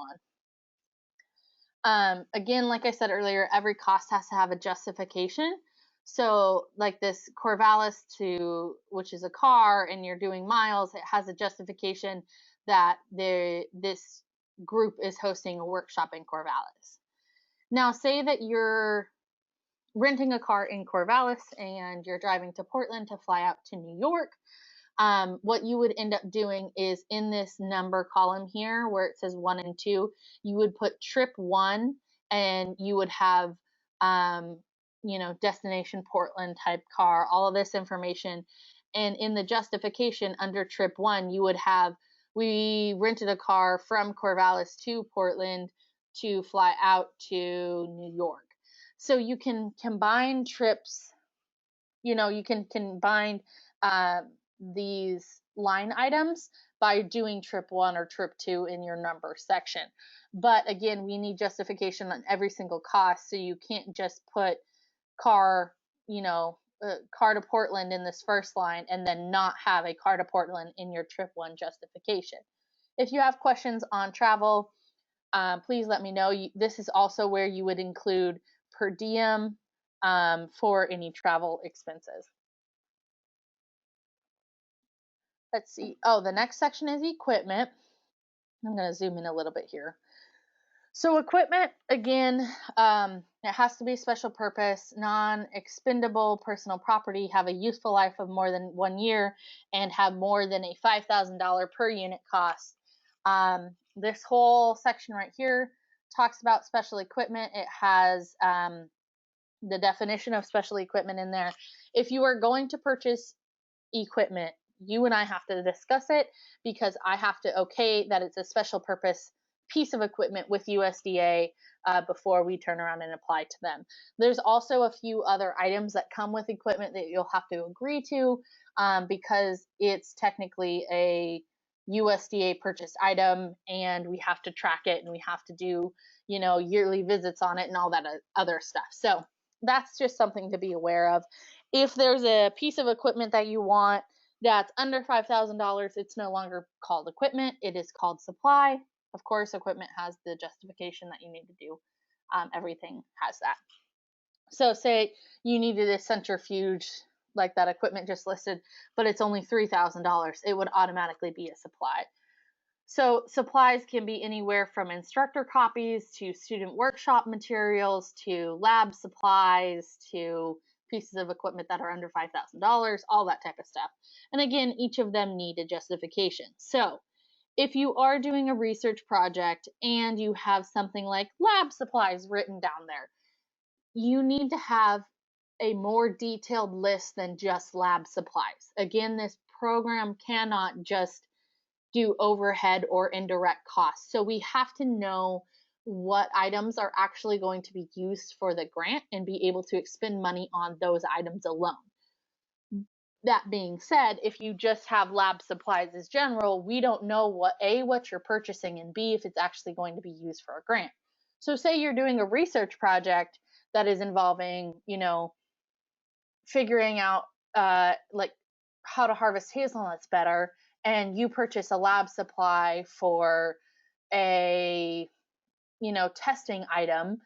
Speaker 1: on. Again, like I said earlier, every cost has to have a justification. So like this Corvallis which is a car and you're doing miles, it has a justification that this group is hosting a workshop in Corvallis. Now, say that you're renting a car in Corvallis and you're driving to Portland to fly out to New York. What you would end up doing is in this number column here where it says 1 and 2, you would put trip 1 and you would have, destination Portland type car, all of this information. And in the justification under trip 1, you would have, we rented a car from Corvallis to Portland to fly out to New York. So you can combine trips, you can combine these line items by doing trip 1 or trip 2 in your number section. But again, we need justification on every single cost, so you can't just put car to Portland in this first line and then not have a car to Portland in your trip 1 justification. If you have questions on travel, please let me know. This is also where you would include per diem for any travel expenses. Let's see. Oh, the next section is equipment. I'm going to zoom in a little bit here. So equipment, again, it has to be special purpose, non-expendable personal property, have a useful life of more than 1 year, and have more than a $5,000 per unit cost. This whole section right here talks about special equipment. It has the definition of special equipment in there. If you are going to purchase equipment, you and I have to discuss it because I have to okay that it's a special purpose piece of equipment with USDA before we turn around and apply to them. There's also a few other items that come with equipment that you'll have to agree to because it's technically a USDA purchased item and we have to track it and we have to do, yearly visits on it and all that other stuff. So that's just something to be aware of. If there's a piece of equipment that you want that's under $5,000, it's no longer called equipment. It is called supply. Of course, equipment has the justification that you need to do. Everything has that. So say you needed a centrifuge like that equipment just listed, but it's only $3,000. It would automatically be a supply. So supplies can be anywhere from instructor copies to student workshop materials to lab supplies to pieces of equipment that are under $5,000, all that type of stuff. And again, each of them need a justification. So if you are doing a research project and you have something like lab supplies written down there, you need to have a more detailed list than just lab supplies. Again, this program cannot just do overhead or indirect costs. So we have to know what items are actually going to be used for the grant and be able to expend money on those items alone. That being said, if you just have lab supplies as general, we don't know what you're purchasing, and B, if it's actually going to be used for a grant. So say you're doing a research project that is involving, figuring out like how to harvest hazelnuts better, and you purchase a lab supply for a, testing item,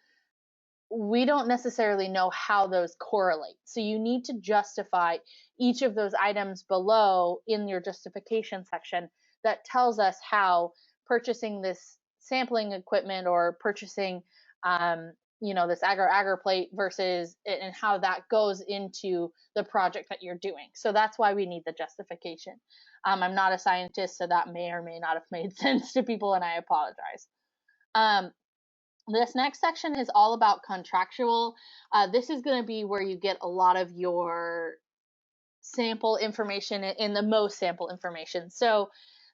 Speaker 1: we don't necessarily know how those correlate. So you need to justify each of those items below in your justification section that tells us how purchasing this sampling equipment or purchasing, this agar plate versus and how that goes into the project that you're doing. So that's why we need the justification. I'm not a scientist, so that may or may not have made sense to people, and I apologize. This next section is all about contractual. This is going to be where you get a lot of your sample information and the most sample information. So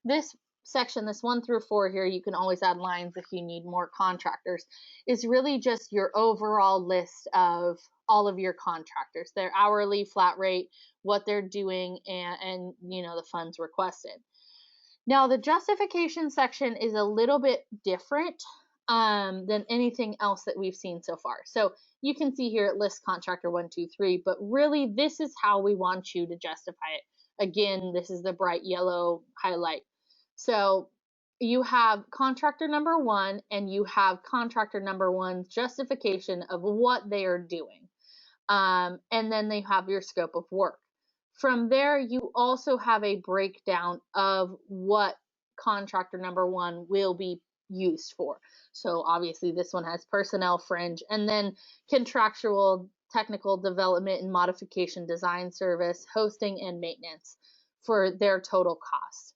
Speaker 1: this section, this 1 through 4 here, you can always add lines if you need more contractors, is really just your overall list of all of your contractors, their hourly, flat rate, what they're doing, and the funds requested. Now, the justification section is a little bit different. than anything else that we've seen so far. So you can see here it lists contractor 1, 2, 3, but really this is how we want you to justify it. Again, this is the bright yellow highlight. So you have contractor number 1 and you have contractor number 1's justification of what they are doing. And then they have your scope of work. From there, you also have a breakdown of what contractor number 1 will be used for. So obviously this one has personnel, fringe, and then contractual, technical development and modification, design service, hosting, and maintenance for their total cost.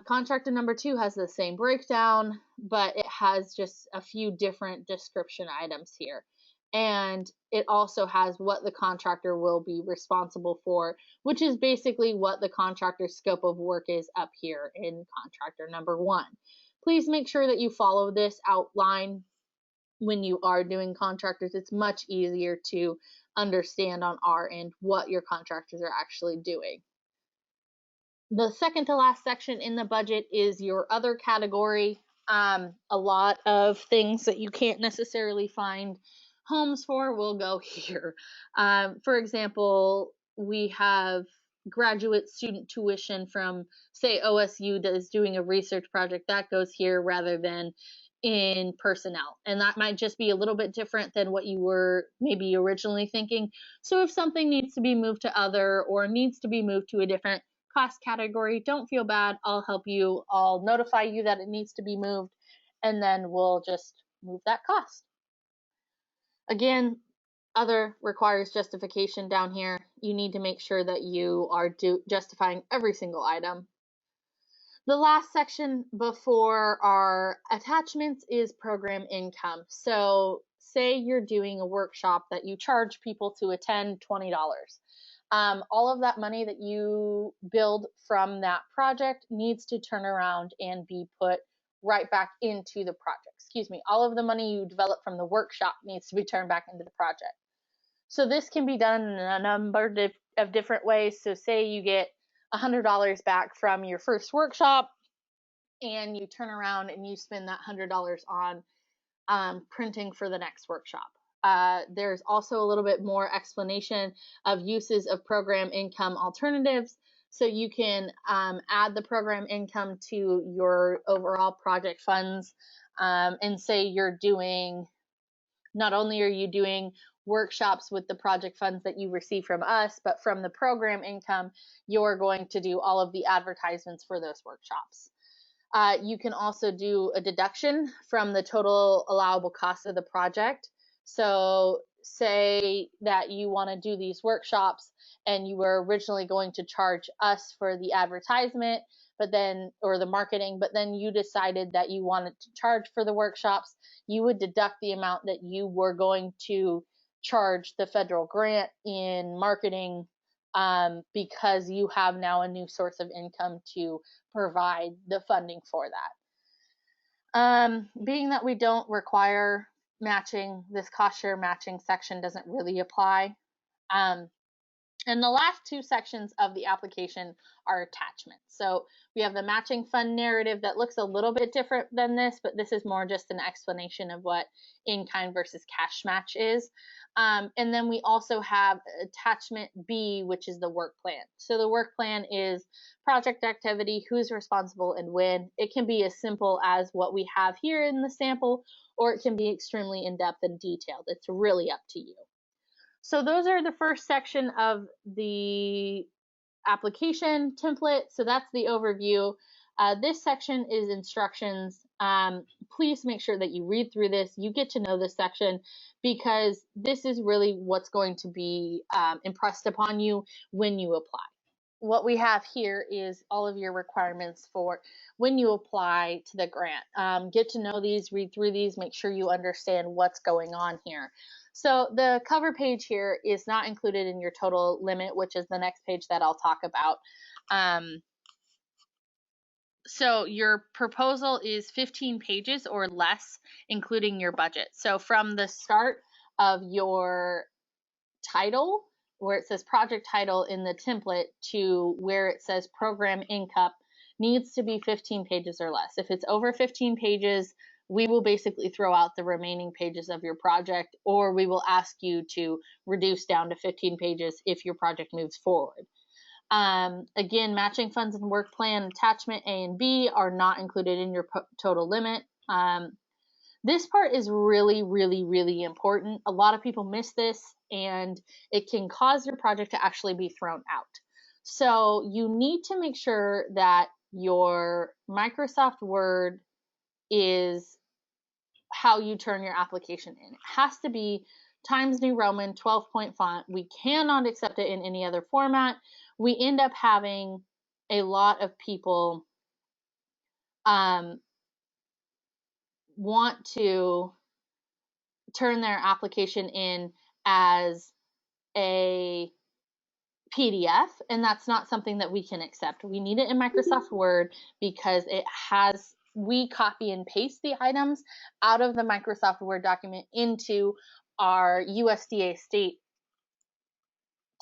Speaker 1: Contractor number 2 has the same breakdown, but it has just a few different description items here. And it also has what the contractor will be responsible for, which is basically what the contractor's scope of work is up here in contractor number 1. Please make sure that you follow this outline when you are doing contractors. It's much easier to understand on our end what your contractors are actually doing. The second to last section in the budget is your other category. A lot of things that you can't necessarily find homes for will go here. For example, we have graduate student tuition from, say, OSU that is doing a research project. That goes here rather than in personnel. And that might just be a little bit different than what you were maybe originally thinking. So if something needs to be moved to other or needs to be moved to a different cost category, don't feel bad. I'll help you. I'll notify you that it needs to be moved, and then we'll just move that cost. Again, other requires justification down here. You need to make sure that you are justifying every single item. The last section before our attachments is program income. So say you're doing a workshop that you charge people to attend $20. All of that money that you build from that project needs to turn around and be put right back into the project. Excuse me, all of the money you develop from the workshop needs to be turned back into the project. So this can be done in a number of different ways. So say you get $100 back from your first workshop and you turn around and you spend that $100 on printing for the next workshop. There's also a little bit more explanation of uses of program income alternatives. So you can add the program income to your overall project funds, and say you're doing, not only are you doing workshops with the project funds that you receive from us, but from the program income, you're going to do all of the advertisements for those workshops. You can also do a deduction from the total allowable cost of the project. So say that you want to do these workshops and you were originally going to charge us for the advertisement, but then, or the marketing, but then you decided that you wanted to charge for the workshops, you would deduct the amount that you were going to charge the federal grant in marketing, because you have now a new source of income to provide the funding for that. Being that we don't require matching, this cost share matching section doesn't really apply. And the last two sections of the application are attachments. So we have the matching fund narrative that looks a little bit different than this, but this is more just an explanation of what in-kind versus cash match is. And then we also have attachment B, which is the work plan. So the work plan is project activity, who's responsible and when. It can be as simple as what we have here in the sample, or it can be extremely in-depth and detailed. It's really up to you. So those are the first section of the application template. So that's the overview. This section is instructions. Please make sure that you read through this. You get to know this section because this is really what's going to be impressed upon you when you apply. What we have here is all of your requirements for when you apply to the grant. Get to know these, read through these, make sure you understand what's going on here. So the cover page here is not included in your total limit, which is the next page that I'll talk about. So your proposal is 15 pages or less, including your budget. So from the start of your title, where it says project title in the template, to where it says program income, needs to be 15 pages or less. If it's over 15 pages, we will basically throw out the remaining pages of your project, or we will ask you to reduce down to 15 pages if your project moves forward. Again, matching funds and work plan attachment A and B are not included in your total limit. This part is really, really, really important. A lot of people miss this, and it can cause your project to actually be thrown out. So you need to make sure that your Microsoft Word is how you turn your application in. It has to be Times New Roman 12-point font. We cannot accept it in any other format. We end up having a lot of people want to turn their application in as a PDF, and that's not something that we can accept. We need it in Microsoft Word because we copy and paste the items out of the Microsoft Word document into our USDA state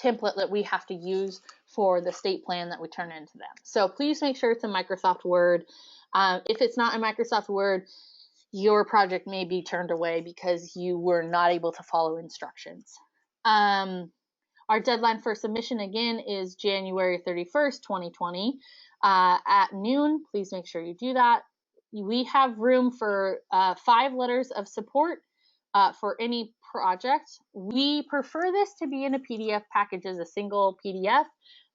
Speaker 1: template that we have to use for the state plan that we turn into them. So please make sure it's in Microsoft Word. If it's not in Microsoft Word, your project may be turned away because you were not able to follow instructions. Our deadline for submission, again, is January 31st, 2020 at noon. Please make sure you do that. We have room for 5 letters of support for any project. We prefer this to be in a PDF package as a single PDF,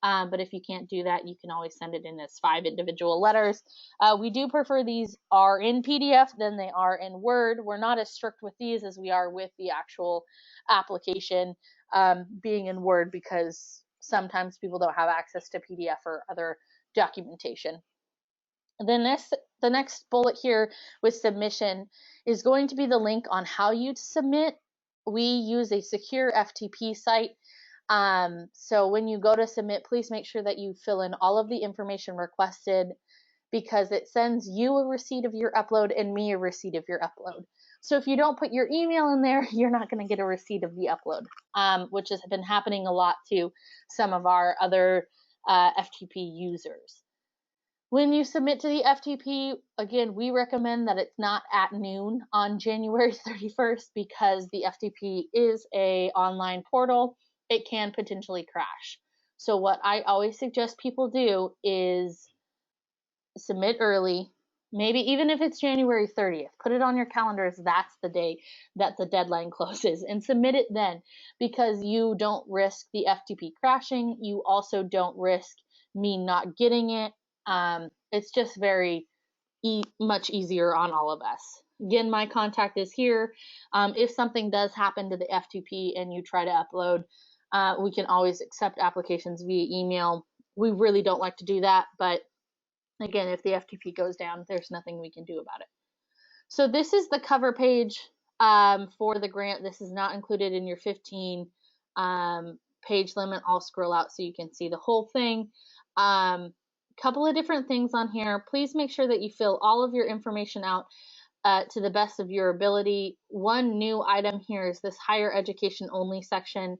Speaker 1: but if you can't do that, you can always send it in as 5 individual letters. We do prefer these are in PDF than they are in Word. We're not as strict with these as we are with the actual application being in Word, because sometimes people don't have access to PDF or other documentation. The next bullet here with submission is going to be the link on how you submit. We use a secure FTP site. So when you go to submit, please make sure that you fill in all of the information requested, because it sends you a receipt of your upload and me a receipt of your upload. So if you don't put your email in there, you're not going to get a receipt of the upload, which has been happening a lot to some of our other FTP users. When you submit to the FTP, again, we recommend that it's not at noon on January 31st because the FTP is an online portal. It can potentially crash. So what I always suggest people do is submit early, maybe even if it's January 30th, put it on your calendars. That's the day that the deadline closes, and submit it then, because you don't risk the FTP crashing. You also don't risk me not getting it. It's just very much easier on all of us. Again, my contact is here. If something does happen to the FTP and you try to upload, we can always accept applications via email. We really don't like to do that, but again, if the FTP goes down, there's nothing we can do about it. So this is the cover page for the grant. This is not included in your 15 page limit. I'll scroll out so you can see the whole thing. Couple of different things on here. Please make sure that you fill all of your information out to the best of your ability. One new item here is this higher education only section,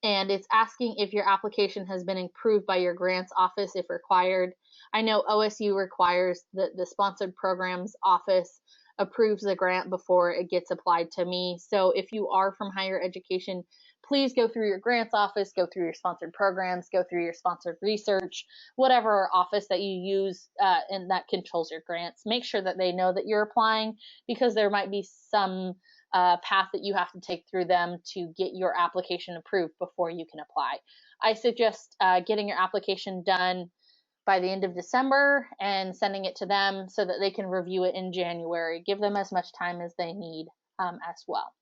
Speaker 1: and it's asking if your application has been approved by your grants office if required. I know OSU requires that the sponsored programs office approves the grant before it gets applied to me. So if you are from higher education, please go through your grants office, go through your sponsored programs, go through your sponsored research, whatever office that you use and that controls your grants. Make sure that they know that you're applying, because there might be some path that you have to take through them to get your application approved before you can apply. I suggest getting your application done by the end of December and sending it to them so that they can review it in January. Give them as much time as they need as well.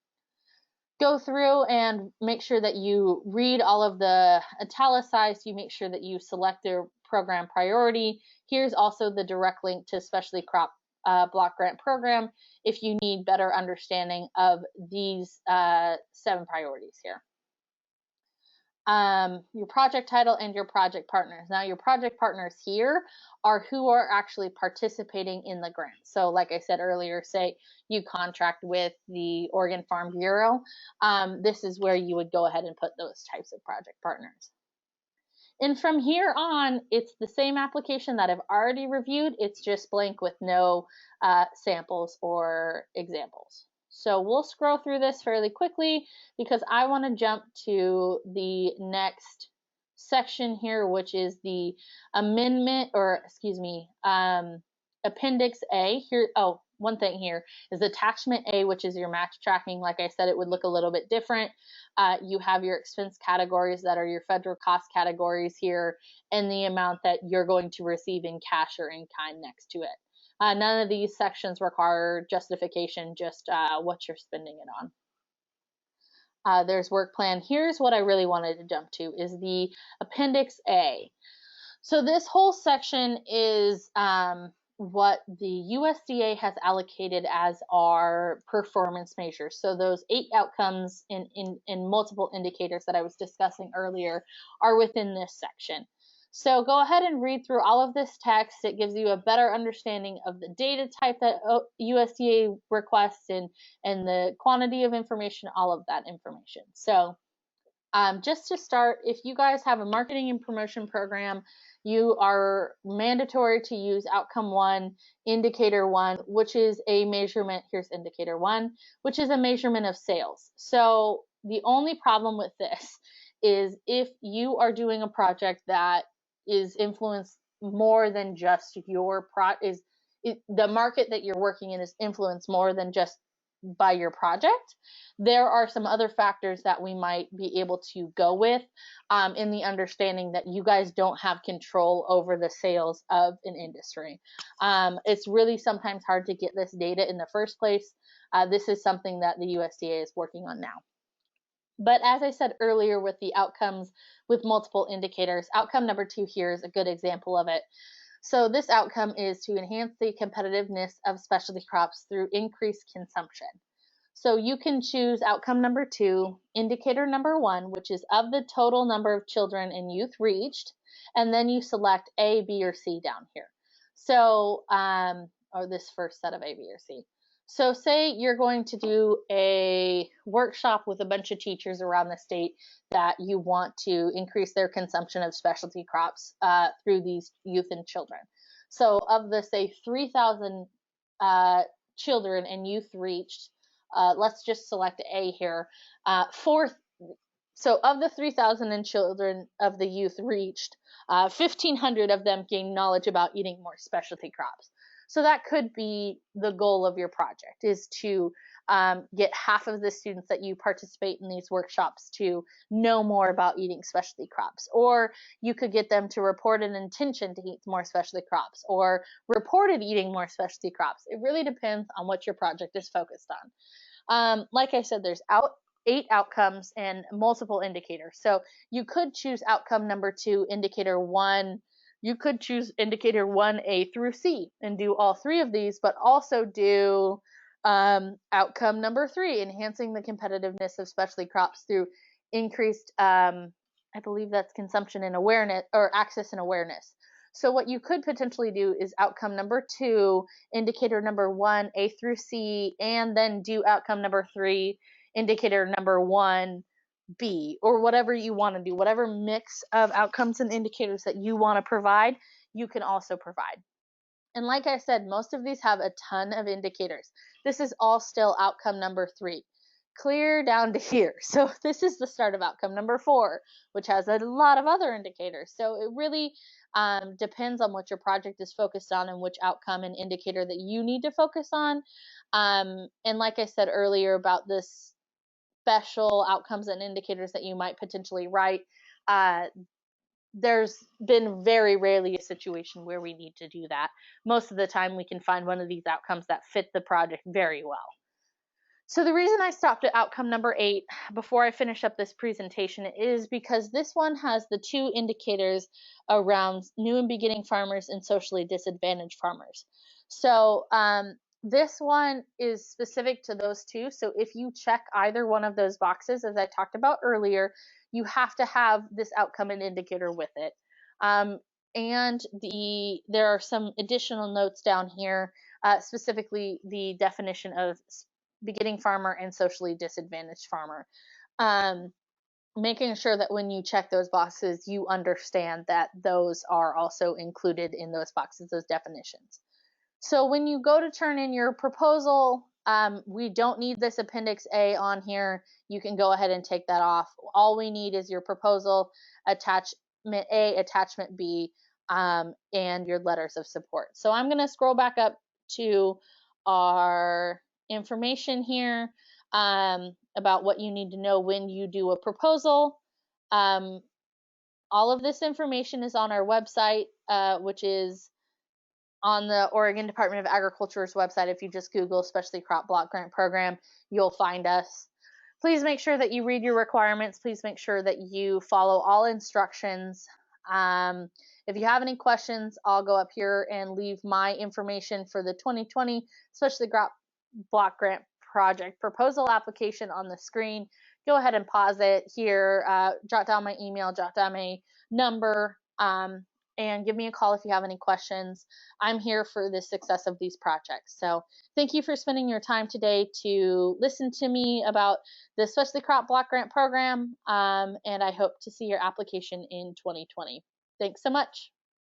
Speaker 1: Go through and make sure that you read all of the italicized. You make sure that you select their program priority. Here's also the direct link to Specialty Crop Block Grant Program if you need better understanding of these 7 priorities here. Your project title and your project partners. Now, your project partners here are who are actually participating in the grant. So like I said earlier, say you contract with the Oregon Farm Bureau, this is where you would go ahead and put those types of project partners. And from here on, it's the same application that I've already reviewed. It's just blank with no samples or examples. So we'll scroll through this fairly quickly because I want to jump to the next section here, which is the amendment, or excuse me, Appendix A. Here, oh, one thing here is Attachment A, which is your match tracking. Like I said, it would look a little bit different. You have your expense categories that are your federal cost categories here, and the amount that you're going to receive in cash or in kind next to it. None of these sections require justification, just what you're spending it on. There's work plan. Here's what I really wanted to jump to is the Appendix A. So this whole section is what the USDA has allocated as our performance measures. So those 8 outcomes in multiple indicators that I was discussing earlier are within this section. So go ahead and read through all of this text. It gives you a better understanding of the data type that USDA requests and the quantity of information, all of that information. So just to start, if you guys have a marketing and promotion program, you are mandatory to use outcome 1, indicator 1, which is a measurement. Here's indicator 1, which is a measurement of sales. So the only problem with this is if you are doing a project that is influenced more than just your the market that you're working in is influenced more than just by your project, there are some other factors that we might be able to go with in the understanding that you guys don't have control over the sales of an industry. It's really sometimes hard to get this data in the first place. This is something that the USDA is working on now. But as I said earlier with the outcomes with multiple indicators, outcome number 2 here is a good example of it. So this outcome is to enhance the competitiveness of specialty crops through increased consumption. So you can choose outcome number 2, indicator number 1, which is of the total number of children and youth reached, and then you select A, B, or C down here. So, or this first set of A, B, or C. So say you're going to do a workshop with a bunch of teachers around the state that you want to increase their consumption of specialty crops through these youth and children. So of the, say, 3,000 children and youth reached, let's just select A here. So of the 3,000 children of the youth reached, 1,500 of them gained knowledge about eating more specialty crops. So that could be the goal of your project, is to get half of the students that you participate in these workshops to know more about eating specialty crops. Or you could get them to report an intention to eat more specialty crops, or reported eating more specialty crops. It really depends on what your project is focused on. Like I said, there's 8 outcomes and multiple indicators. So you could choose outcome number 2, indicator 1. You could choose indicator 1A through C and do all 3 of these, but also do outcome number 3, enhancing the competitiveness of specialty crops through increased, I believe that's consumption and awareness, or access and awareness. So what you could potentially do is outcome number 2, indicator number 1, A through C, and then do outcome number 3, indicator number 1, B, or whatever you want to do. Whatever mix of outcomes and indicators that you want to provide, you can also provide. And like I said, most of these have a ton of indicators. This is all still outcome number 3, clear down to here. So this is the start of outcome number 4, which has a lot of other indicators. So it really depends on what your project is focused on and which outcome and indicator that you need to focus on. And like I said earlier about this special outcomes and indicators that you might potentially write, there's been very rarely a situation where we need to do that. Most of the time we can find one of these outcomes that fit the project very well. So the reason I stopped at outcome number 8 before I finish up this presentation is because this one has the 2 indicators around new and beginning farmers and socially disadvantaged farmers. So this one is specific to those 2. So if you check either one of those boxes, as I talked about earlier, you have to have this outcome and indicator with it. And there are some additional notes down here, specifically the definition of beginning farmer and socially disadvantaged farmer. making sure that when you check those boxes, you understand that those are also included in those boxes, those definitions. So when you go to turn in your proposal, we don't need this Appendix A on here. You can go ahead and take that off. All we need is your proposal, Attachment A, Attachment B, and your letters of support. So I'm going to scroll back up to our information here about what you need to know when you do a proposal. All of this information is on our website, which is on the Oregon Department of Agriculture's website. If you just Google Specialty Crop Block Grant Program, you'll find us. Please make sure that you read your requirements. Please make sure that you follow all instructions. If you have any questions, I'll go up here and leave my information for the 2020 Specialty Crop Block Grant Project proposal application on the screen. Go ahead and pause it here, jot down my email, jot down my number, and give me a call if you have any questions. I'm here for the success of these projects. So thank you for spending your time today to listen to me about the Specialty Crop Block Grant Program, and I hope to see your application in 2020. Thanks so much.